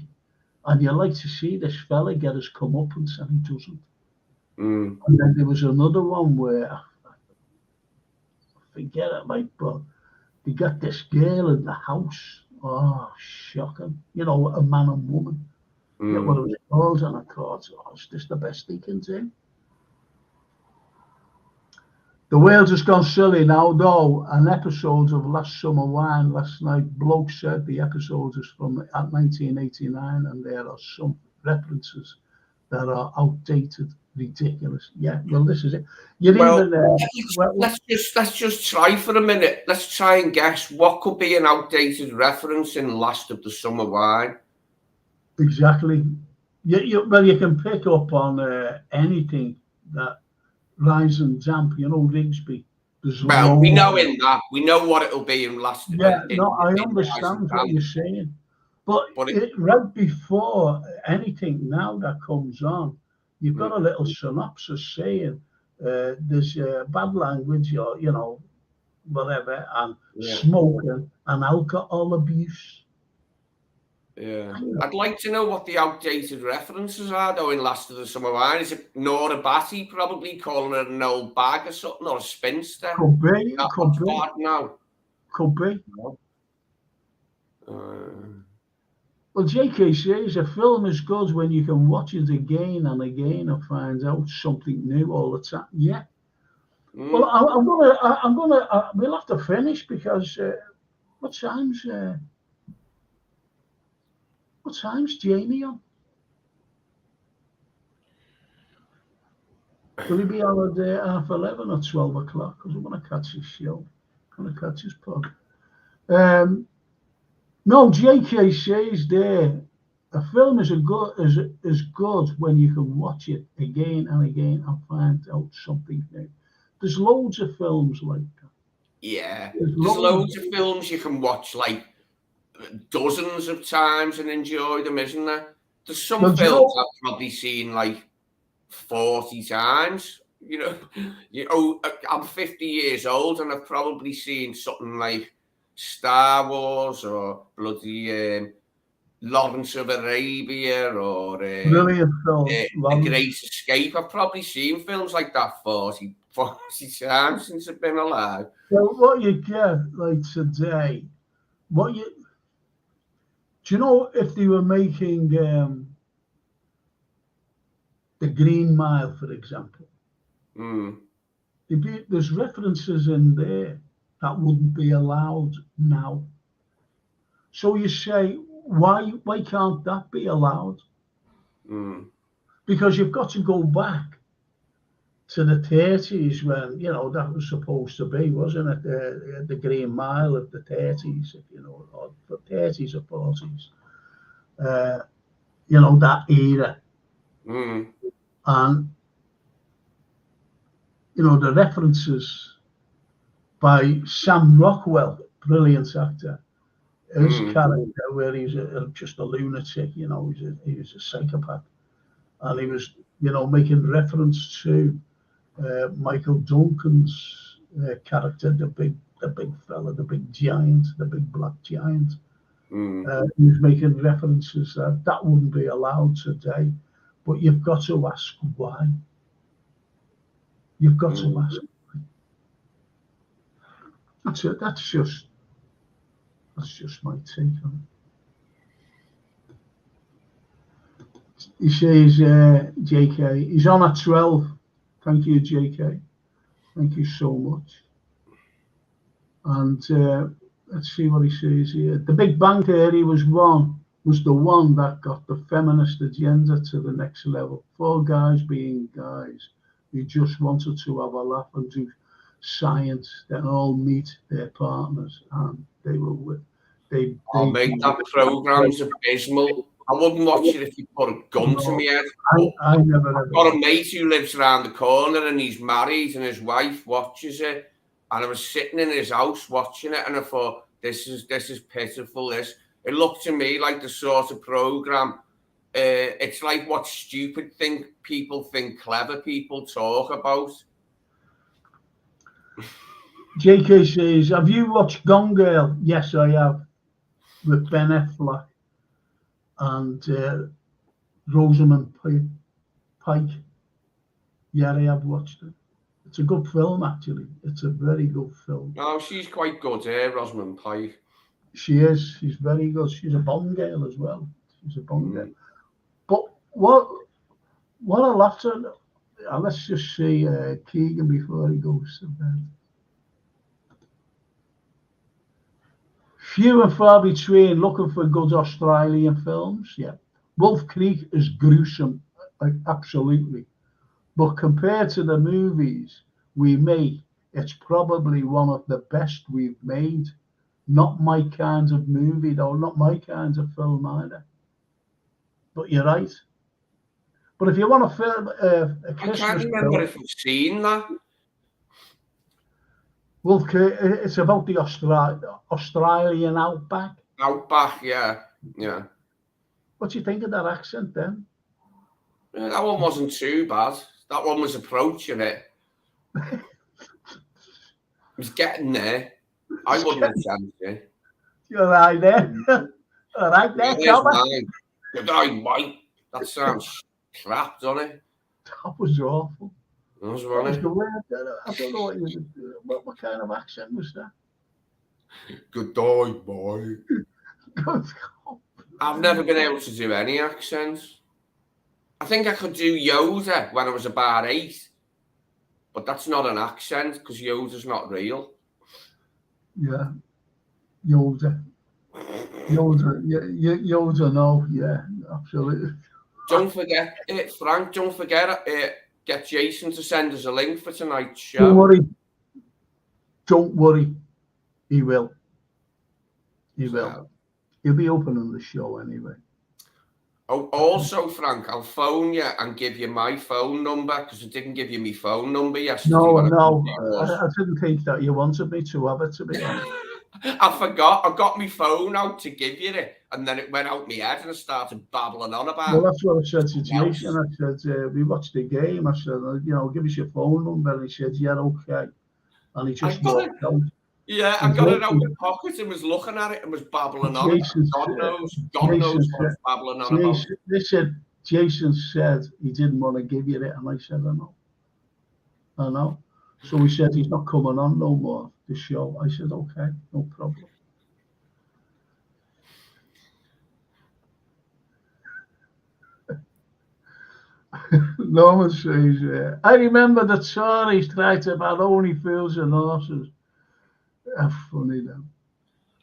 And you like to see this fella get his comeuppance, and he doesn't. Mm. And then there was another one where, I forget it, mate, but they got this girl in the house. Oh, shocking. You know, a man and woman. Yeah, what it was called, and I thought, oh, is this the best he can do? The world has gone silly now, though. An episode of Last Summer Wine last night, bloke said the episode is from 1989, and there are some references that are outdated, ridiculous. Yeah, well, this is it. Let's just try for a minute. Let's try and guess what could be an outdated reference in Last of the Summer Wine. Exactly. Well, you can pick up on anything that Rise and Damp, you know, Rigsby. Well, we know we know what it'll be in Last. Yeah, I understand what you're saying, but right before anything now that comes on, you've got a little synopsis saying there's bad language, or you know, whatever, and smoking and alcohol abuse. Yeah, I'd like to know what the outdated references are, though, in Last of the Summer Wine. Is it Nora Batty probably calling her an old bag or something, or a spinster? Could be. Now. Could be. Well, JK says a film is good when you can watch it again and again and find out something new all the time. Yeah. Well, I'm gonna. We'll have to finish because what time's Jamie on? Will he be on at 11:30 or 12 o'clock? Because I want to catch his show. I want to catch his pod. No, JK says there, a film is good when you can watch it again and again and find out something new. There's loads of films like that. Yeah, there's loads of films you can watch like dozens of times and enjoy them, isn't there? There's some films I've probably seen like 40 times. You know, I'm 50 years old and I've probably seen something like Star Wars or bloody Lawrence of Arabia or brilliant film, The Great Escape. I've probably seen films like that 40 times since I've been alive. So what you get like today, do you know if they were making The Green Mile, for example? There's references in there that wouldn't be allowed now. So you say, why can't that be allowed? Because you've got to go back to the 30s when, you know, that was supposed to be, wasn't it? The Green Mile of the 30s, you know, or the 30s or 40s. You know, that era. And, you know, the references by Sam Rockwell, brilliant actor, his character where he's just a lunatic, you know, he was a psychopath. And he was, you know, making reference to Michael Duncan's character, the big fella, the big giant, the big black giant. He was making references that wouldn't be allowed today. But you've got to ask why. You've got to ask why. That's it. That's just my take on it. He says, JK, he's on at 12. Thank you, JK. Thank you so much. And let's see what he says here. The Big Bang Theory was the one that got the feminist agenda to the next level. 4 guys being guys who just wanted to have a laugh and do science, then all meet their partners, and they were with. Oh, mate, that program's abysmal. I wouldn't watch it if you put a gun to me head. I never I've ever. got a mate who lives around the corner and he's married and his wife watches it. And I was sitting in his house watching it and I thought, this is pitiful. It looked to me like the sort of program. It's like what stupid people think clever people talk about. JK says, have you watched Gone Girl? Yes, I have. With Ben Affleck and Rosamund Pike. Yeah, I have watched it. It's a good film, actually. It's a very good film. Oh, she's quite good, Rosamund Pike. She is. She's very good. She's a Bond girl as well. She's a Bond girl. But what I laughed at, let's just see Keegan before he goes to bed. Few and far between looking for good Australian films. Yeah. Wolf Creek is gruesome, absolutely. But compared to the movies we make, it's probably one of the best we've made. Not my kind of movie, though, not my kind of film either. But you're right. But if you want to film a Christmas I can't remember if you've seen that. Well, it's about the Australian outback. Outback, yeah. What do you think of that accent then? Yeah, that one wasn't too bad. That one was approaching it. It was getting there. I wouldn't have changed it. You're right there. All right there, Robert. Good day, mate. That sounds crap, doesn't it? That was awful. That was The word, I don't know what kind of accent was that? Good day, boy. I've never been able to do any accents. I think I could do Yoda when I was about 8. But that's not an accent because Yoda's not real. Yeah. Yoda, no, yeah, absolutely. Don't forget it, Frank. Don't forget it. Get Jason to send us a link for tonight's show. Don't worry. He will. He'll be opening the show anyway. Oh, also, Frank, I'll phone you and give you my phone number because I didn't give you my phone number yesterday. No, I didn't think that you wanted me to have it, to be honest. I forgot. I got my phone out to give you it, and then it went out my head, and I started babbling on about. Well, that's what I said to Jason. I said, we watched the game. I said, give us your phone number. And he said, yeah, okay. And he just walked out. Yeah, I got it out of my pocket and was looking at it and was babbling on. God knows what was babbling on about. Jason said he didn't want to give you it, and I said, I know. So he said he's not coming on no more, the show. I said, okay, no problem. Norman says, I remember the Tories tried to ban only fools and horses. How funny then.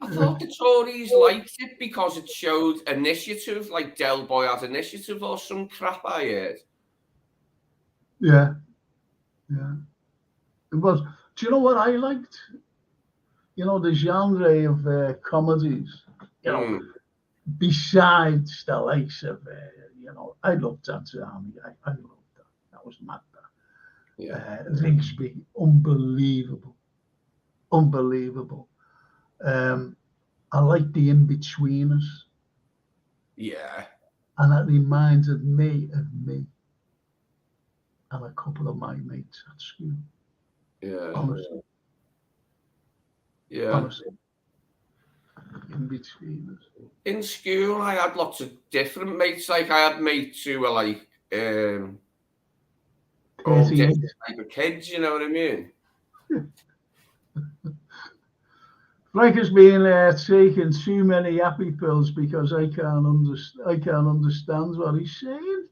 I thought the Tories liked it because it showed initiative, like Del Boy had initiative or some crap I heard. Yeah. It was. Do you know what I liked? The genre of comedies. Besides the likes of, I loved that Army. I loved that. That was mad. Yeah. Rigsby, unbelievable. I like the In-Betweeners. Yeah. And that reminded me of me and a couple of my mates at school. Yeah. Honestly. Yeah. Honestly. In-Betweeners. In school, I had lots of different mates. Like, I had mates who were like, all different type of kids, you know what I mean? Frank has been taking too many happy pills because I can't understand what he's saying.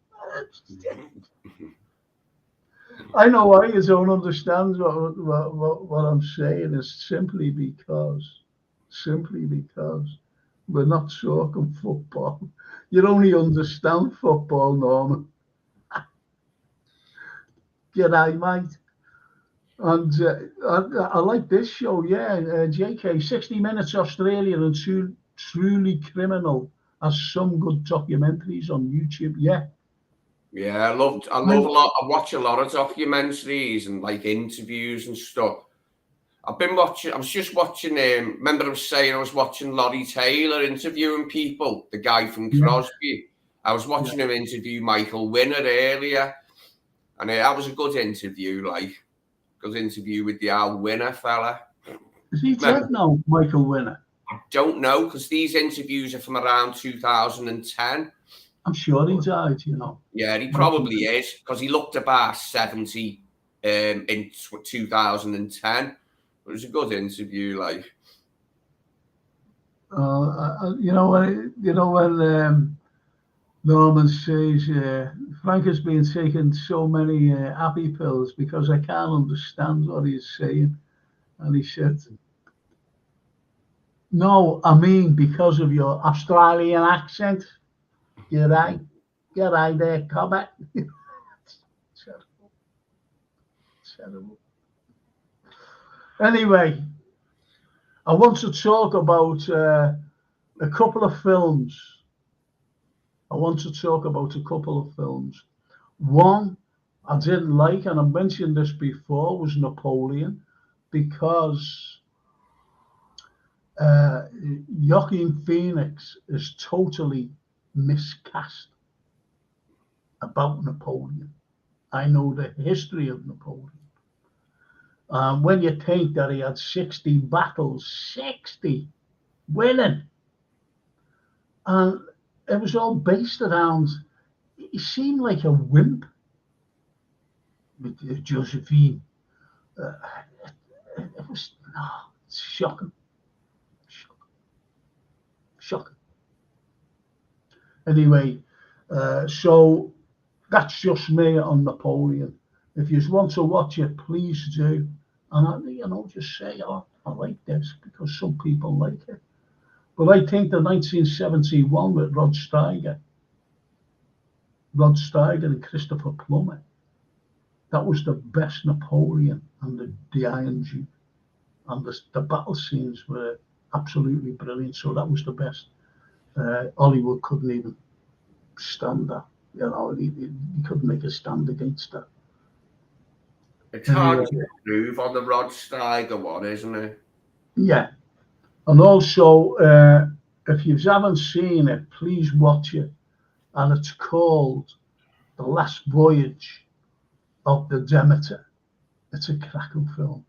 I know why you don't understand what I'm saying. Is simply because we're not talking football. You only understand football, Norman. G'day, mate. And I like this show, yeah. JK, 60 Minutes Australia and Truly Criminal has some good documentaries on YouTube. Yeah. Yeah, I love a lot. I watch a lot of documentaries and like interviews and stuff. I was just watching, remember I was saying I was watching Laurie Taylor interviewing people, the guy from Crosby. I was watching him interview Michael Winner earlier. And that was a good interview, good interview with the Al Winner fella. Is he dead now, Michael Winner? I don't know, because these interviews are from around 2010. I'm sure he died, you know. Yeah, he probably is, because he looked about 70 in 2010. It was a good interview, like. You know when Norman says Frank has been taking so many happy pills because I can't understand what he's saying, and he said, "No, I mean because of your Australian accent." G'day there, Cobbett. Terrible. Anyway, I want to talk about a couple of films. One I didn't like, and I mentioned this before, was Napoleon, because Joaquin Phoenix is totally miscast about Napoleon. I know the history of Napoleon. When you think that he had 60 battles, 60 winning, and it was all based around, he seemed like a wimp with Josephine. It was shocking. Anyway, so that's just me on Napoleon. If you want to watch it, please do. And just say, oh, I like this, because some people like it. But I think the 1971 with Rod Steiger and Christopher Plummer, that was the best Napoleon, and the Iron Duke. And the battle scenes were absolutely brilliant. So that was the best. Hollywood couldn't even stand that. He couldn't make a stand against that. It's hard to improve on the Rod Steiger one, isn't it? Yeah. And also, if you haven't seen it, please watch it. And it's called The Last Voyage of the Demeter. It's a cracking film.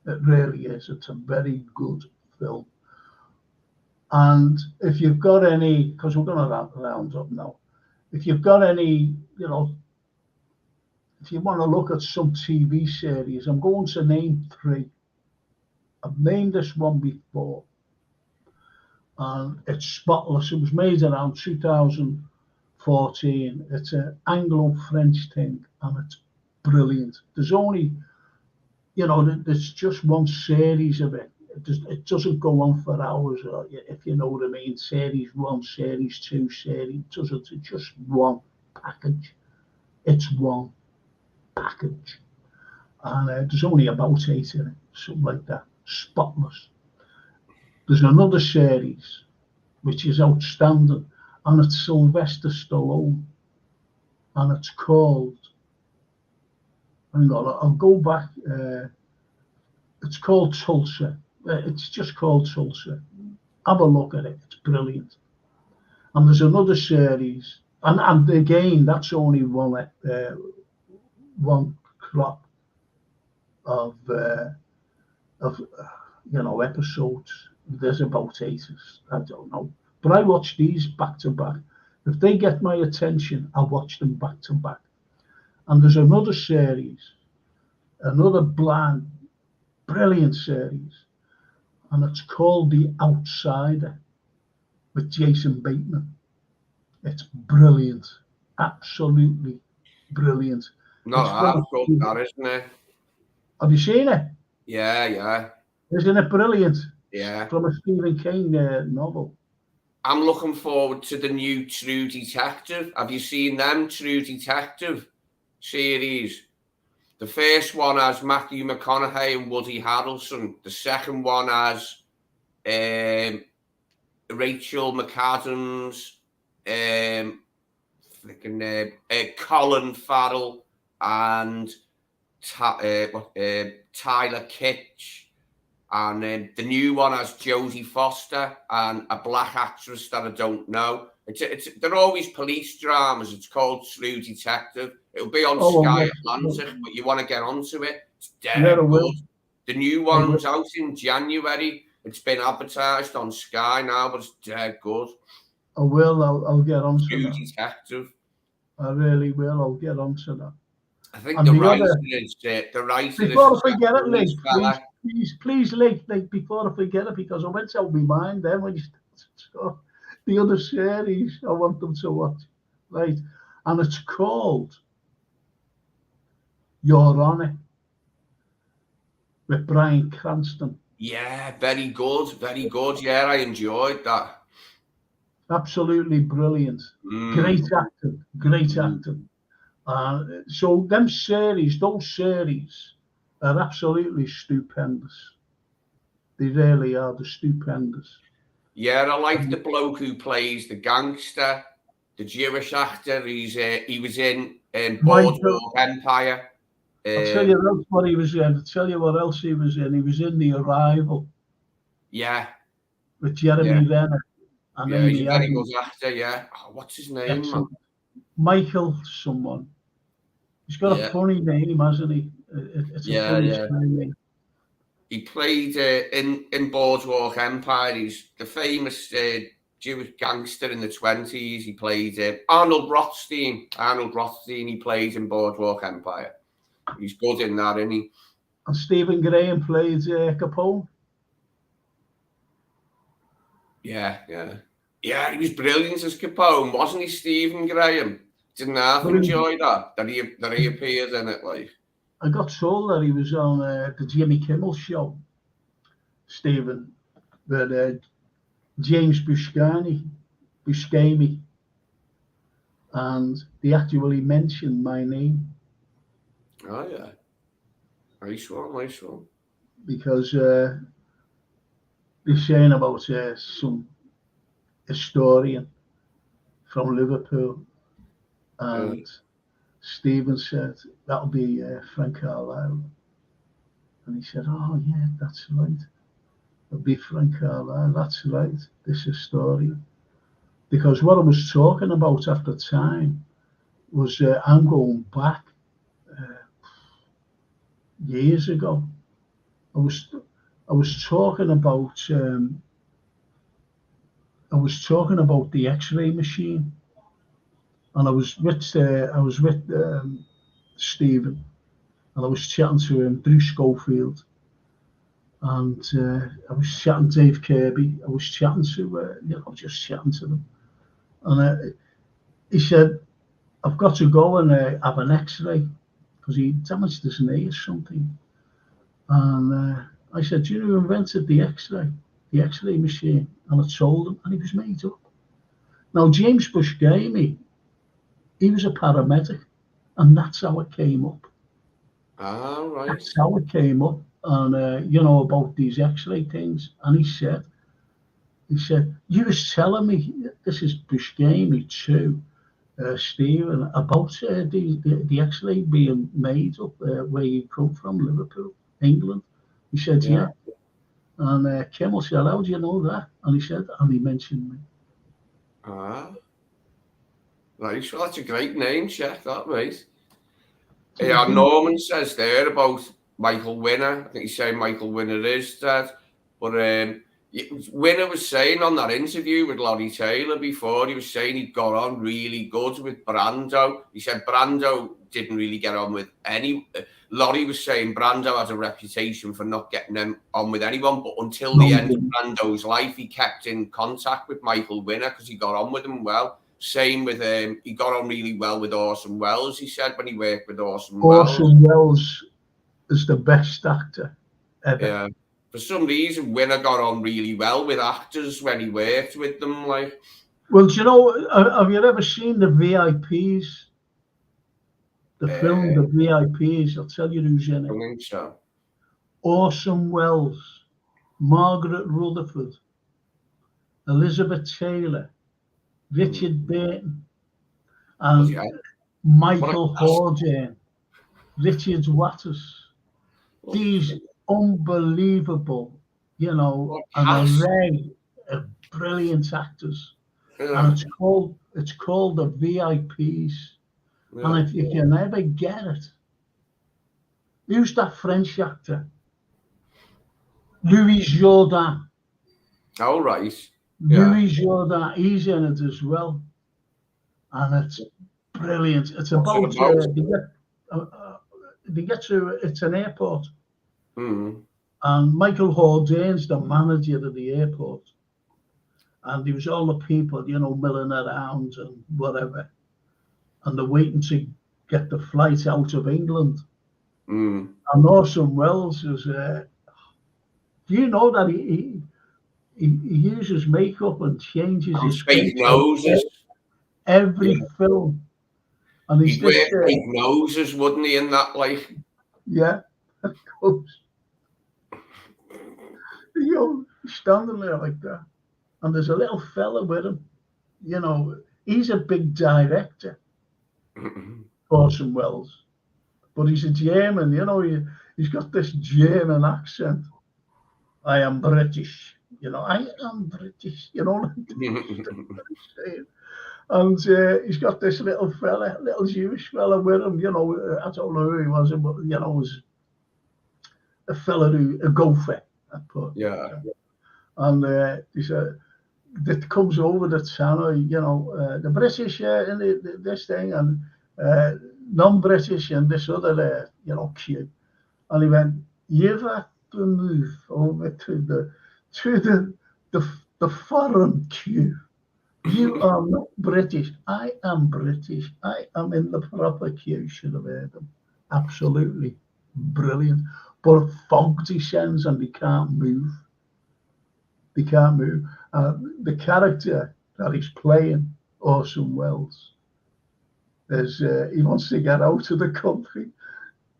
It really is. It's a very good film. And if you've got any, because we're going to round up now, if you've got any, if you want to look at some TV series, I'm going to name 3. I've named this one before. And it's Spotless. It was made around 2014. It's an Anglo-French thing, and it's brilliant. There's only, there's just one series of it. It doesn't go on for hours, if you know what I mean. Series 1, series 2, series. It's just one package. It's one package. And there's only about 8 in it, something like that. Spotless. There's another series which is outstanding, and it's Sylvester Stallone, and it's called, hang on, I'll go back, it's called Tulsa. It's just called Tulsa. Have a look at it, it's brilliant. And there's another series, and again, that's only one crop of episodes. There's about 8, I don't know. But I watch these back to back. If they get my attention, I watch them back to back. And there's another series, another brilliant series, and it's called The Outsider with Jason Bateman. It's brilliant, absolutely brilliant. Not half good, that, isn't it? Have you seen it? Yeah. Isn't it brilliant? Yeah. From a Stephen King novel. I'm looking forward to the new True Detective. Have you seen them True Detective series? The first one has Matthew McConaughey and Woody Harrelson. The second one has Rachel McAdams, Colin Farrell, and Tyler Kitsch. And the new one has Jodie Foster and a black actress that I don't know. They're always police dramas. It's called True Detective. It'll be on Sky Atlantic, but you want to get onto it. It's dead good. The new one's out in January. It's been advertised on Sky now, but it's dead good. I will. I'll get onto True that. Detective. I really will. I'll get onto that. I think the writer is before I forget it, Lee, please, Lee, before I forget it, because I went out my mind then when you started the other series I want them to watch, right? And it's called Your Honor with Bryan Cranston. Yeah, very good, very good. Yeah, I enjoyed that. Absolutely brilliant. Great acting. So those series are absolutely stupendous. They really are. They're stupendous. Yeah, I like the bloke who plays the gangster, the Jewish actor. He was in Boardwalk Empire. I'll tell you else what he was in. I'll tell you what else he was in. He was in The Arrival. Yeah. With Jeremy Renner. And he's a very good actor, yeah. Oh, what's his name, man? Michael someone. He's got a funny name, hasn't he? It's a funny name. He played in Boardwalk Empire. He's the famous Jewish gangster in the 20s. He played Arnold Rothstein. He plays in Boardwalk Empire. He's good in that, isn't he? And Stephen Graham played Capone. Yeah, he was brilliant as Capone, wasn't he, Stephen Graham? Didn't half enjoy that he appeared in it, like. I got told that he was on the Jimmy Kimmel show, Stephen, with James Buscemi, and they actually mentioned my name. Oh yeah, nice one. Because they're saying about some historian from Liverpool, and Stephen said that'll be Frank Carlyle, and he said, "Oh yeah, that's right. It'll be Frank Carlyle. That's right. This historian." Because what I was talking about at the time was I'm going back years ago. I was talking about the X-ray machine, and I was with Stephen, and I was chatting to him, Drew Schofield, and I was chatting to Dave Kirby. I was chatting to I was just chatting to them, and he said, "I've got to go and have an X-ray because he damaged his knee or something." And I said, "Do you know who invented the X-ray machine?" And I told him, and he was made up. Now, James Buscemi, he was a paramedic, and that's how it came up. Ah, right. That's how it came up, and about these X-ray things. And he said, "You was telling me this is Buscemi too, Stephen, about the X-ray being made up where you come from, Liverpool, England." He said, "Yeah." And Kimmel said, "How do you know that?" And he said, and he mentioned me. Ah. Right, well, that's a great name check, that, mate. Yeah, Norman says there about Michael Winner. I think he's saying Michael Winner is dead. But Winner was saying on that interview with Laurie Taylor before, he was saying he got on really good with Brando. He said Brando didn't really get on with any. Laurie was saying Brando has a reputation for not getting on with anyone, but until the end of Brando's life, he kept in contact with Michael Winner because he got on with him well. Same with he got on really well with Orson Welles. He said when he worked with Orson Welles is the best actor ever. Yeah. For some reason, Winner got on really well with actors when he worked with them. Like, well, do you know? Have you ever seen the VIPs? The film, the VIPs. I'll tell you who's in it. I think so. Orson Welles, Margaret Rutherford, Elizabeth Taylor, Richard Burton, and Michael Hordern, Richard Waters. These unbelievable, an array of brilliant actors, and it's called the VIPs. Yeah. And if you can ever get it, who's that French actor? Louis Jourdan. Oh, right. Yeah. Louis Jourdan, he's in it as well, and it's brilliant. It's about they get to it's an airport, and Michael Hordern's the manager of the airport, and there was all the people, milling around and whatever, and they're waiting to get the flight out of England. And Orson Welles is. Do you know that he uses makeup and changes his fake noses every film? And he'd wear fake noses, wouldn't he? In that, like, yeah, of course. Standing there like that, and there's a little fella with him. He's a big director, Orson Welles, but he's a German. He's got this German accent. I am British. I am British. And he's got this little fella, little Jewish fella with him. I don't know who he was, but was a fella a gopher. Yeah. And he said that comes over the channel. The British in this thing, and non-British and this other queue. And he went, "You've had to move over to the foreign queue. You are not British. I am British. I am in the proper queue." Should have heard them. Absolutely brilliant. But fog descends and they can't move. They can't move. The character that he's playing, Orson Welles, is he wants to get out of the country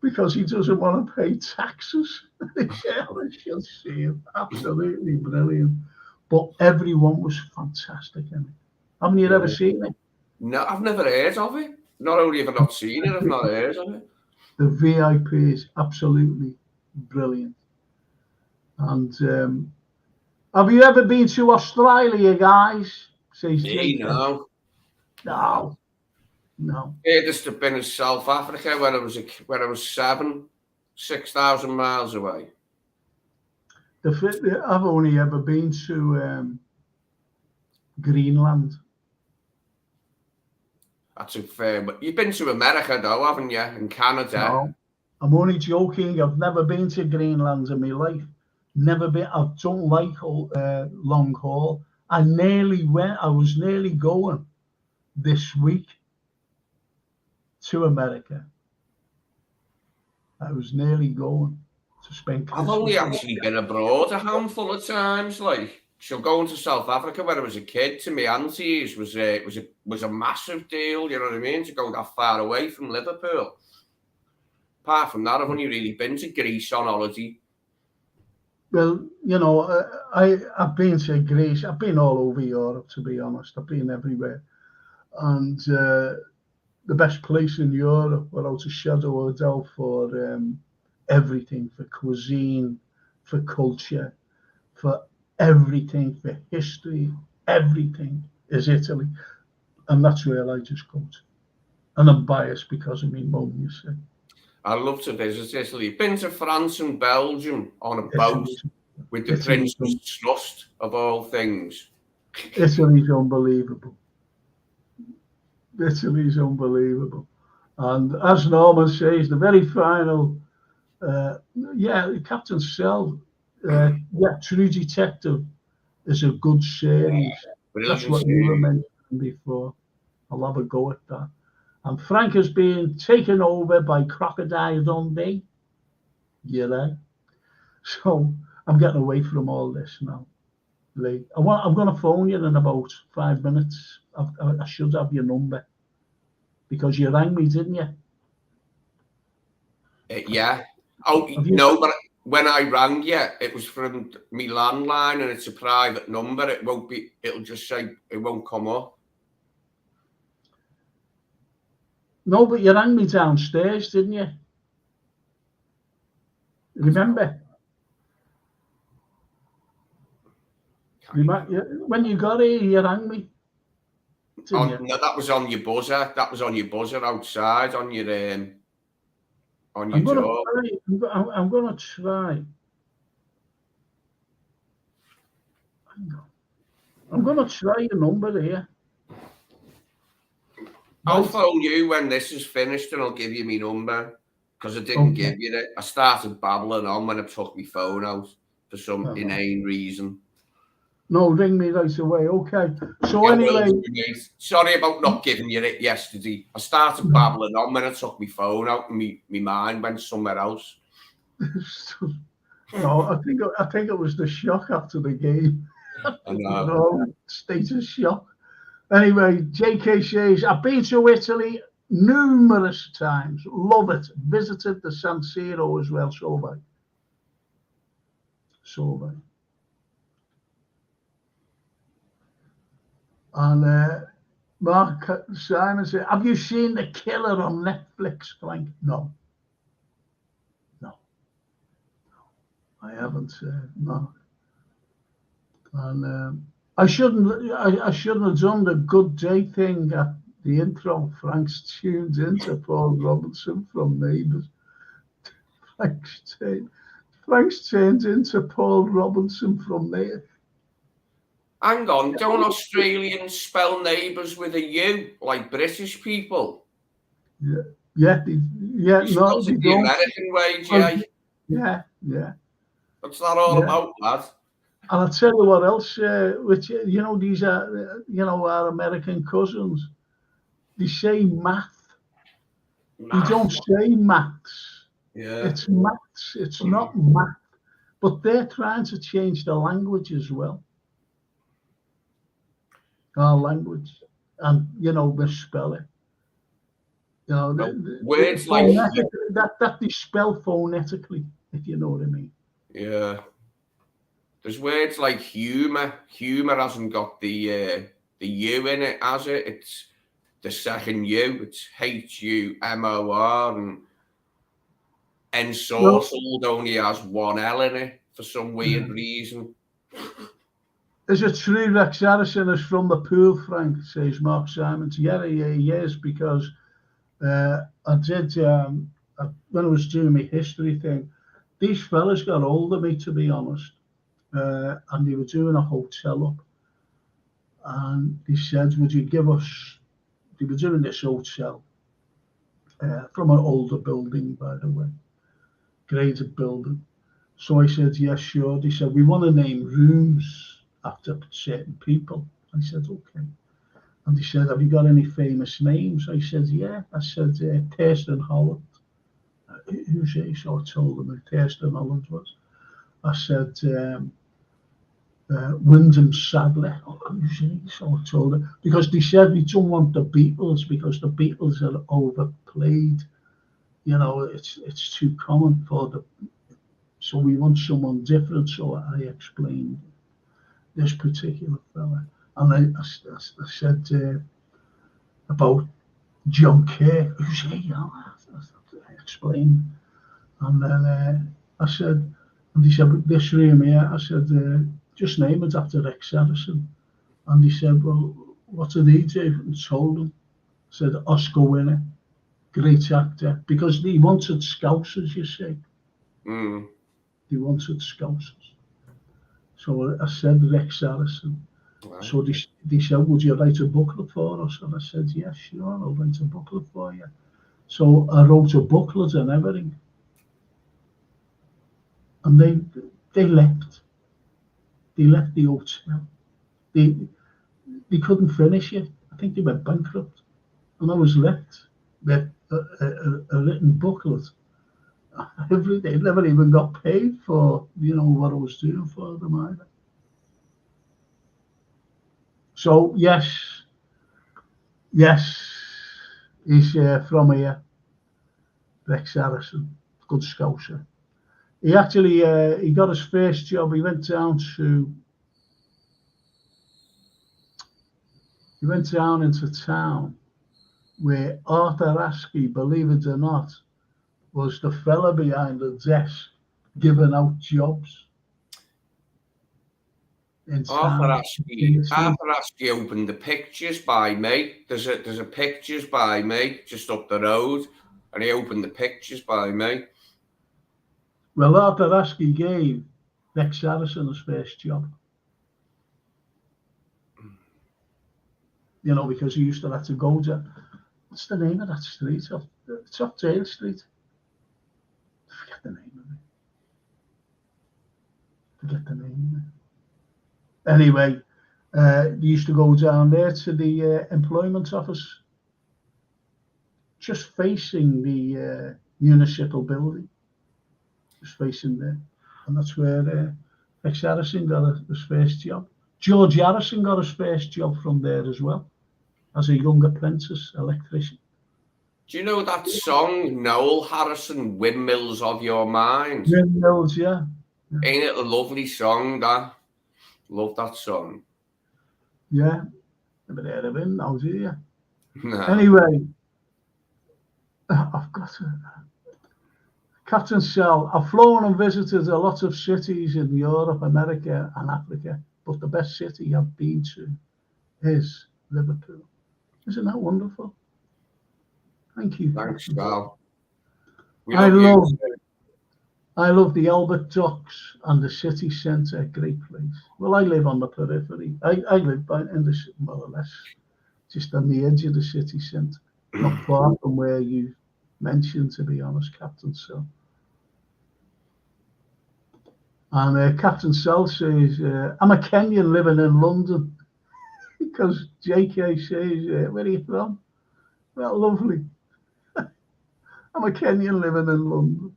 because he doesn't want to pay taxes. I should see him. Absolutely brilliant. But everyone was fantastic in it. Haven't you ever seen it? No, I've never heard of it. Not only have I not seen it, I've not heard of it. The VIP is absolutely brilliant. And have you ever been to Australia, guys? No. I just have been in South Africa when I was 6,000 miles away. I've only ever been to Greenland. That's unfair, but you've been to America though, haven't you? And Canada. No, I'm only joking. I've never been to Greenland in my life. Never been. I don't like long haul. I nearly went. I was nearly going this week to America. I was nearly going to spend Christmas. I've only actually been abroad a handful of times. Like, so going to South Africa when I was a kid to my aunties was a massive deal. You know what I mean? To go that far away from Liverpool. Apart from that, I've only really been to Greece on holiday. Well, I've been to Greece. I've been all over Europe, to be honest. I've been everywhere. And the best place in Europe, without a shadow of a doubt, for everything, for cuisine, for culture, for everything, for history, everything is Italy. And that's where I just go to. And I'm biased because of my mum, you see. I'd love to visit Italy. Been to France and Belgium on a boat with the Prince's Trust, of all things. Italy's unbelievable. Italy's unbelievable. And as Norman says, the very final, Captain Cell, True Detective is a good series. That's what you were mentioning before. I'll have a go at that. And Frank is being taken over by Crocodile Dundee. Yeah. So I'm getting away from all this now. Like, I'm going to phone you in about 5 minutes. I should have your number because you rang me, didn't you? Yeah. Oh, no, but when I rang you, it was from me landline and it's a private number. It won't be, it'll just say, it won't come up. No, but you rang me downstairs, didn't you? Remember? When you got here, you rang me. No, that was on your buzzer. That was on your buzzer outside on your door. I'm gonna try. I'm gonna try your number here. I'll phone you when this is finished and I'll give you my number because I didn't give you it. I started babbling on when I took my phone out for some inane reason. No, ring me right away. Okay. So anyway, sorry about not giving you it yesterday. I started babbling on when I took my phone out and my mind went somewhere else. No, I think it was the shock after the game. I know. State of shock. Anyway, JK says, I've been to Italy numerous times. Love it. Visited the San Siro as well. So bad. And Mark Simon said, have you seen The Killer on Netflix, Frank? No. I haven't, Mark. And I shouldn't have done the good day thing at the intro. Frank's tuned into Paul Robinson from Neighbours. Frank's turned into Paul Robinson from Neighbours. Hang on, don't Australians spell neighbours with a U like British people? Yeah. No, they the don't. American way, Jay. Yeah. What's that all about, lad? And I'll tell you what else, which, these are, our American cousins. They say math. They don't say maths. Yeah. It's maths. It's not math. But they're trying to change the language as well. Our language. And, misspell it. Words like that they spell phonetically, if you know what I mean. Yeah. There's words like humour. Humour hasn't got the U in it, has it? It's the second U. It's HUMOR, and ensorcelled only has one L in it for some weird reason. Is it true Rex Harrison is from the pool, Frank? Says Mark Simons. Yeah, he is, because I did, when I was doing my history thing, these fellas got hold of me, to be honest. And they were doing a hotel up, and they said, would you give us, they were doing this hotel from an older building, by the way, graded building. So I said, yes, sure. They said, we want to name rooms after certain people. I said, okay. And they said, have you got any famous names? I said, yeah. I said, Thurston Holland. Who's he? So I told them who Thurston Holland was. I said, Wyndham Sadler. Who's he? So I told them, because they said we don't want the Beatles because the Beatles are overplayed. It's too common for the. So we want someone different. So I explained this particular fella, and I said about John Kerr. Who's he? I explained, and then I said, and he said, this room here. I said, just name it after Rex Harrison. And he said, well, what did he do? And told him. Said, Oscar winner, great actor, because he wanted Scousers, you see. He wanted Scousers. So I said Rex Harrison. Right. So they said, would you write a booklet for us? And I said, yes, sure, I'll write a booklet for you. So I wrote a booklet and everything. And they left. They left the hotel. They couldn't finish it. I I think they went bankrupt, and I was left with a written booklet every day. Never even got paid for, what I was doing for them either. So yes, he's from here, Rex Harrison, good scouser. He actually he got his first job. He went down into town where Arthur Askew, believe it or not, was the fella behind the desk giving out jobs. Arthur Askew opened the Pictures by me. There's a Pictures by me just up the road, and he opened the Pictures by me. Well, Arthur Askew gave Rex Harrison his first job. Because he used to have to go to, what's the name of that street? It's off Jail Street. Forget the name of it. Anyway, he used to go down there to the employment office, just facing the municipal building, just facing there. And that's where Rex Harrison got his first job. George Harrison got his first job from there as well, as a young apprentice electrician. Do you know that song, Noel Harrison, Windmills of Your Mind? Windmills, yeah. Ain't it a lovely song, that? Love that song. Yeah. Never heard of him now, do you? No. Anyway, I've got Captain Sal. I've flown and visited a lot of cities in Europe, America, and Africa, but the best city I've been to is Liverpool. Isn't that wonderful? Thank you. Thanks, Sal. I love the Albert Docks and the city centre. Great place. Well, I live on the periphery. I live in the, more or less, just on the edge of the city centre, not far from where you mentioned, to be honest, Captain Sal. And Captain Sal says, I'm a Kenyan living in London, because JK says, where are you from? Well, lovely. I'm a Kenyan living in London.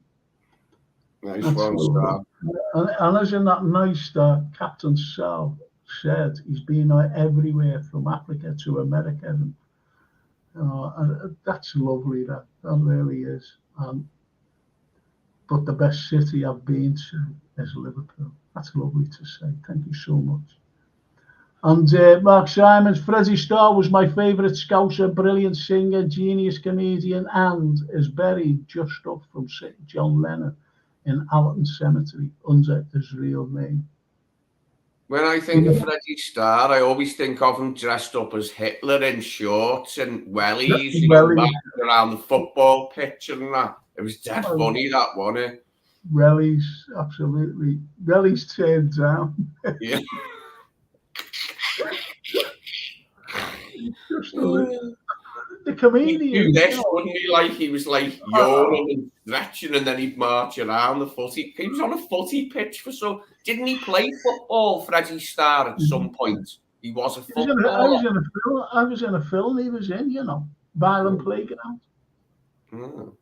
Nice one, Sal. And isn't that nice that Captain Sal said he's been everywhere from Africa to America? And, and that's lovely, that really is. But the best city I've been to is Liverpool. That's lovely to say. Thank you so much. And Mark Simons, Freddie Starr was my favourite Scouser, brilliant singer, genius comedian, and is buried just up from St. John Lennon in Allerton Cemetery under his real name. When I think of Freddie Starr, I always think of him dressed up as Hitler in shorts and wellies, around the football pitch and that. It was dead funny, that, wasn't it? Wellies, absolutely. Wellies turned down. Yeah. Just a little. The comedian. He'd do this, wouldn't he? Like he was like yawning and stretching, and then he'd march around the footy. He was on a footy pitch for so. Didn't he play football, Freddie Starr, at some point? He was a footballer. I was in a film he was in, Byron Playground. Mm.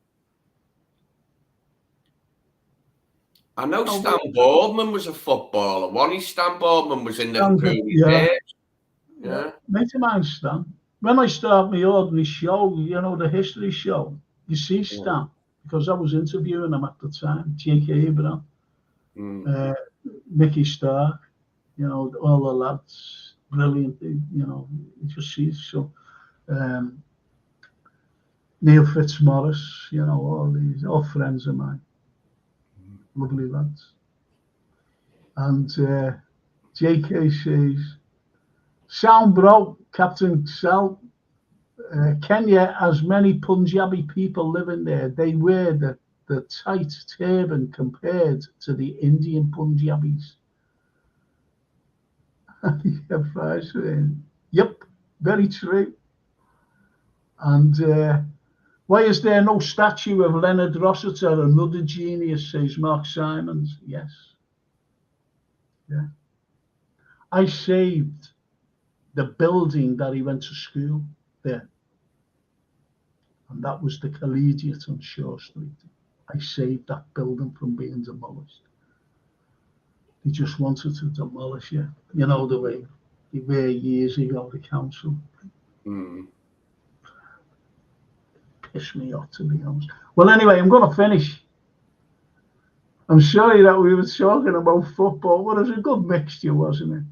I know Stan Boardman was a footballer. Stan Boardman was in Liverpool. Yeah. Mate of mine, Stan. When I start my ordinary show, the history show, you see Stan, because I was interviewing him at the time, Jake Abraham, Mickey Stark, all the lads, brilliant, you just see. So, Neil Fitzmaurice, all friends of mine, lovely lads. And JK says, sound bro, Captain Sal, Kenya has many Punjabi people living there. They wear the tight turban compared to the Indian Punjabis. Yep, very true. And why is there no statue of Leonard Rossiter, another genius, says Mark Simons? Yes. Yeah. I saved the building that he went to school there. And that was the Collegiate on Shore Street. I saved that building from being demolished. They just wanted to demolish it. You know the way they were years ago, the council. Pissed me off, to be honest. Well, anyway, I'm going to finish. I'm sorry that we were talking about football, but it was a good mixture, wasn't it?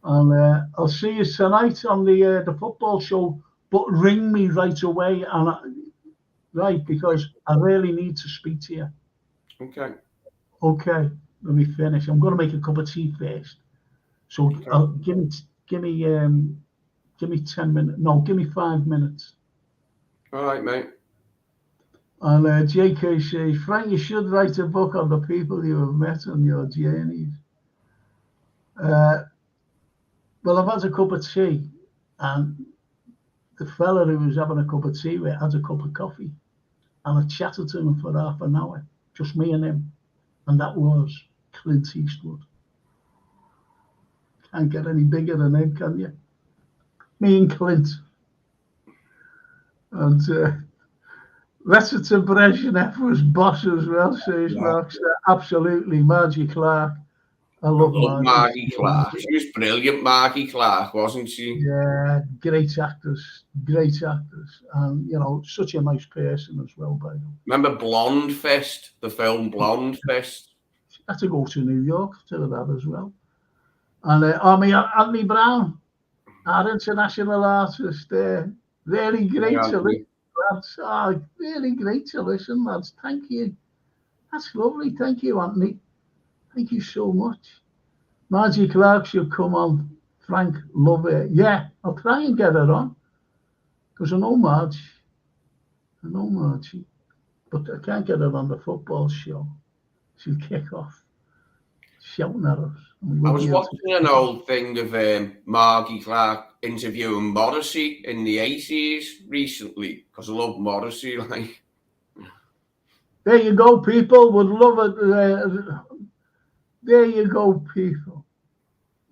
And I'll see you tonight on the football show, but ring me right away, right, because I really need to speak to you. Okay. Okay, let me finish. I'm going to make a cup of tea first. So okay. give me 10 minutes. No, give me 5 minutes. All right, mate. And JK says, Frank, you should write a book on the people you have met on your journeys. Well, I've had a cup of tea, and the fella who was having a cup of tea with had a cup of coffee, and I chatted to him for half an hour, just me and him, and that was Clint Eastwood. Can't get any bigger than him, can you? Me and Clint. And Lesserton Brezhnev was boss as well, says Mark. Absolutely, Margie Clark. I love Margie Clark. She was brilliant, Margie Clark, wasn't she? Yeah, great actors. And, you know, such a nice person as well, by the way. Remember Blonde Fist, the film Blonde Fist? She had to go to New York to that as well. And Anthony Brown, our international artist there. Really great to listen, lads. Oh, really great to listen, lads. Thank you. That's lovely. Thank you, Anthony. Thank you so much. Margie Clark should come on. Frank, love it. Yeah, I'll try and get her on. Because I know Margie, but I can't get her on the football show. She'll kick off shouting at us. I was watching an old thing of Margie Clark interviewing Morrissey in the 80s recently, because I love Morrissey. Like, there you go, people. Would love it. There you go, people.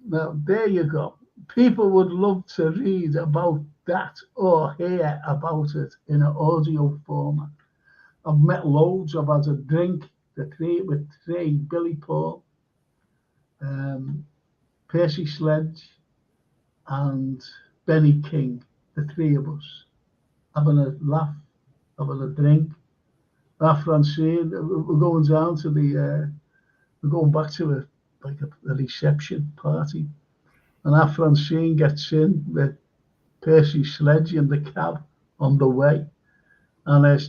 Now, there you go. People would love to read about that or hear about it in an audio format. I've met loads. I've had a drink with Trey, Billy Paul, Percy Sledge, and Benny King, the three of us, having a laugh, having a drink. Our Francine, we're going down to we're going back to a reception party. And our Francine gets in with Percy Sledge in the cab on the way. And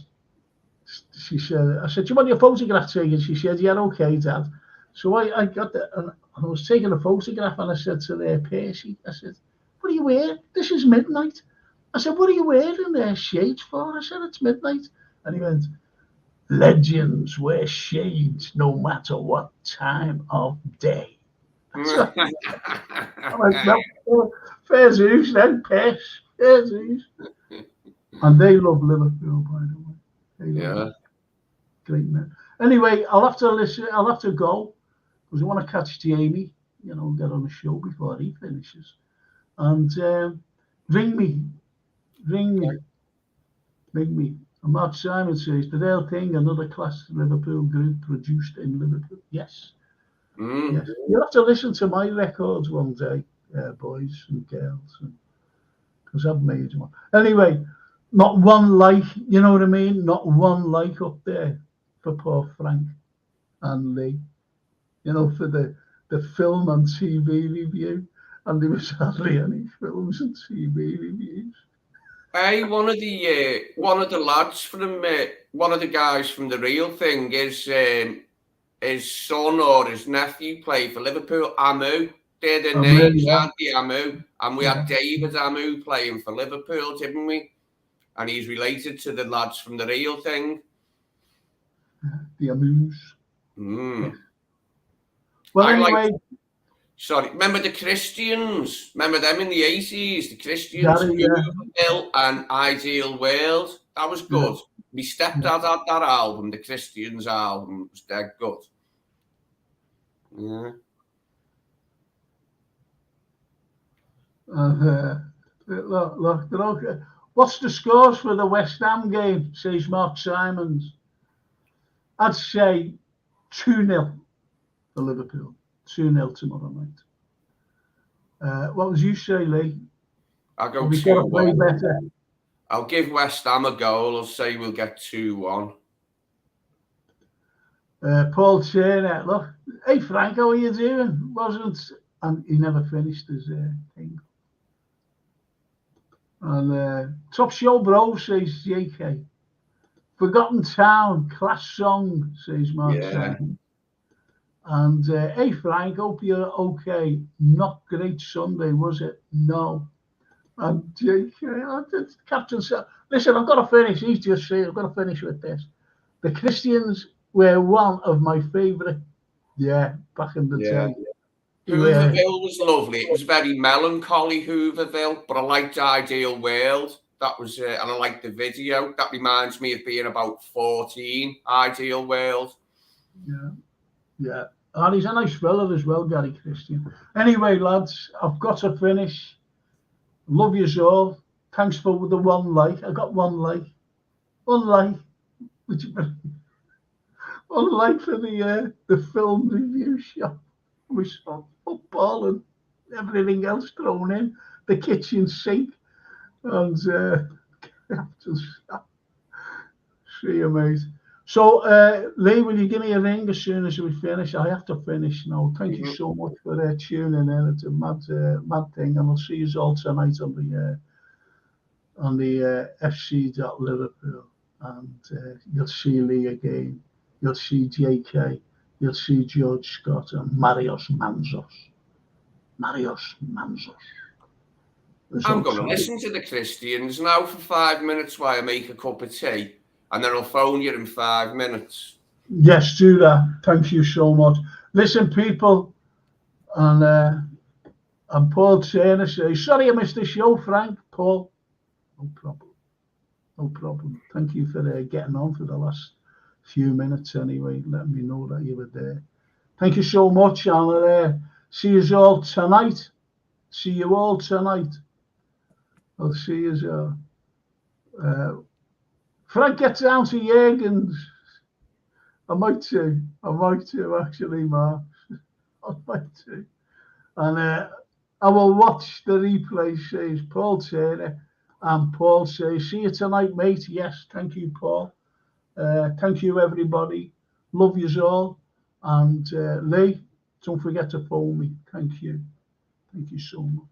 she said, I said, do you want your photograph taken? She said, yeah, okay, Dad. So I got that, and I was taking a photograph, and I said to Percy, I said, what are you wearing? This is midnight. I said, what are you wearing shades for? I said, it's midnight. And he went, legends wear shades no matter what time of day. I'm like, no, fair Zeus, then piss, fair Zeus. And they love Liverpool, by the way. Yeah. Great man. Anyway, I'll have to go, because I want to catch Jamie, you know, get on the show before he finishes. And ring me. And Mark Simon says, the real thing, another class Liverpool group produced in Liverpool. Yes. Yes. You'll have to listen to my records one day, boys and girls, because I've made one. Anyway, not one like, you know what I mean? Not one like up there for poor Frank and Lee, you know, for the film and TV review. And there was hardly any films and TV reviews. Hey, one of the lads from one of the guys from The Real Thing is his son or his nephew play for Liverpool. Amu, they're the names, aren't they? Amu, and we had David Amu playing for Liverpool, didn't we? And he's related to the lads from The Real Thing. The Amus. Yeah. Well, anyway. Sorry, remember the Christians? Remember them in the 80s? The Christians, Bill and Ideal World. That was good. My stepdad had that album, the Christians album. It was dead good. Yeah. And look, they're okay. What's the scores for the West Ham game? Says Mark Simons. I'd say 2-0 for Liverpool. 2-0 tomorrow night. What would you say, Lee? I'll go We've got to play 2-1. better. I'll give West Ham a goal. I'll say we'll get 2-1. Paul Turner, look. Hey, Frank, how are you doing? And he never finished his thing. And top show, bro, says JK. Forgotten Town, class song, says Mark Simon. And hey, Frank, hope you're okay. Not great Sunday, was it? No. And JK, Captain said, listen, I've got to finish. He's just saying, I've got to finish with this. The Christians were one of my favourite, back in the day. Hooverville was lovely. It was very melancholy, Hooverville, but I liked Ideal World. That was, and I liked the video. That reminds me of being about 14, Ideal World. Yeah. And he's a nice fella as well, Gary Christian. Anyway, lads, I've got to finish. Love yous all. Thanks for the 1 like. I got 1 like. 1 like. Would you believe? 1 like for the film review show. We saw football and everything else thrown in. The kitchen sink. And see you, mate. So, Lee, will you give me a ring as soon as we finish? I have to finish now. Thank you so much for tuning in. It's a mad thing, and I'll see you all tonight on the FC.Liverpool, and you'll see Lee again. You'll see JK. You'll see George Scott and Marios Manzos. I'm going to listen to the Christians now for 5 minutes while I make a cup of tea, and then I'll phone you in 5 minutes. Yes, do that. Thank you so much. Listen, people, and Paul Turner says, sorry I missed the show, Frank. Paul, no problem. Thank you for getting on for the last few minutes anyway, letting me know that you were there. Thank you so much, and see you all tonight. See you all tonight. I'll see you all. Frank gets down to Jürgens. I might too, actually, Mark. I might too. And I will watch the replay, says Paul Turner. And Paul says, see you tonight, mate. Yes, thank you, Paul. Thank you, everybody. Love yous all. And Lee, don't forget to phone me. Thank you. Thank you so much.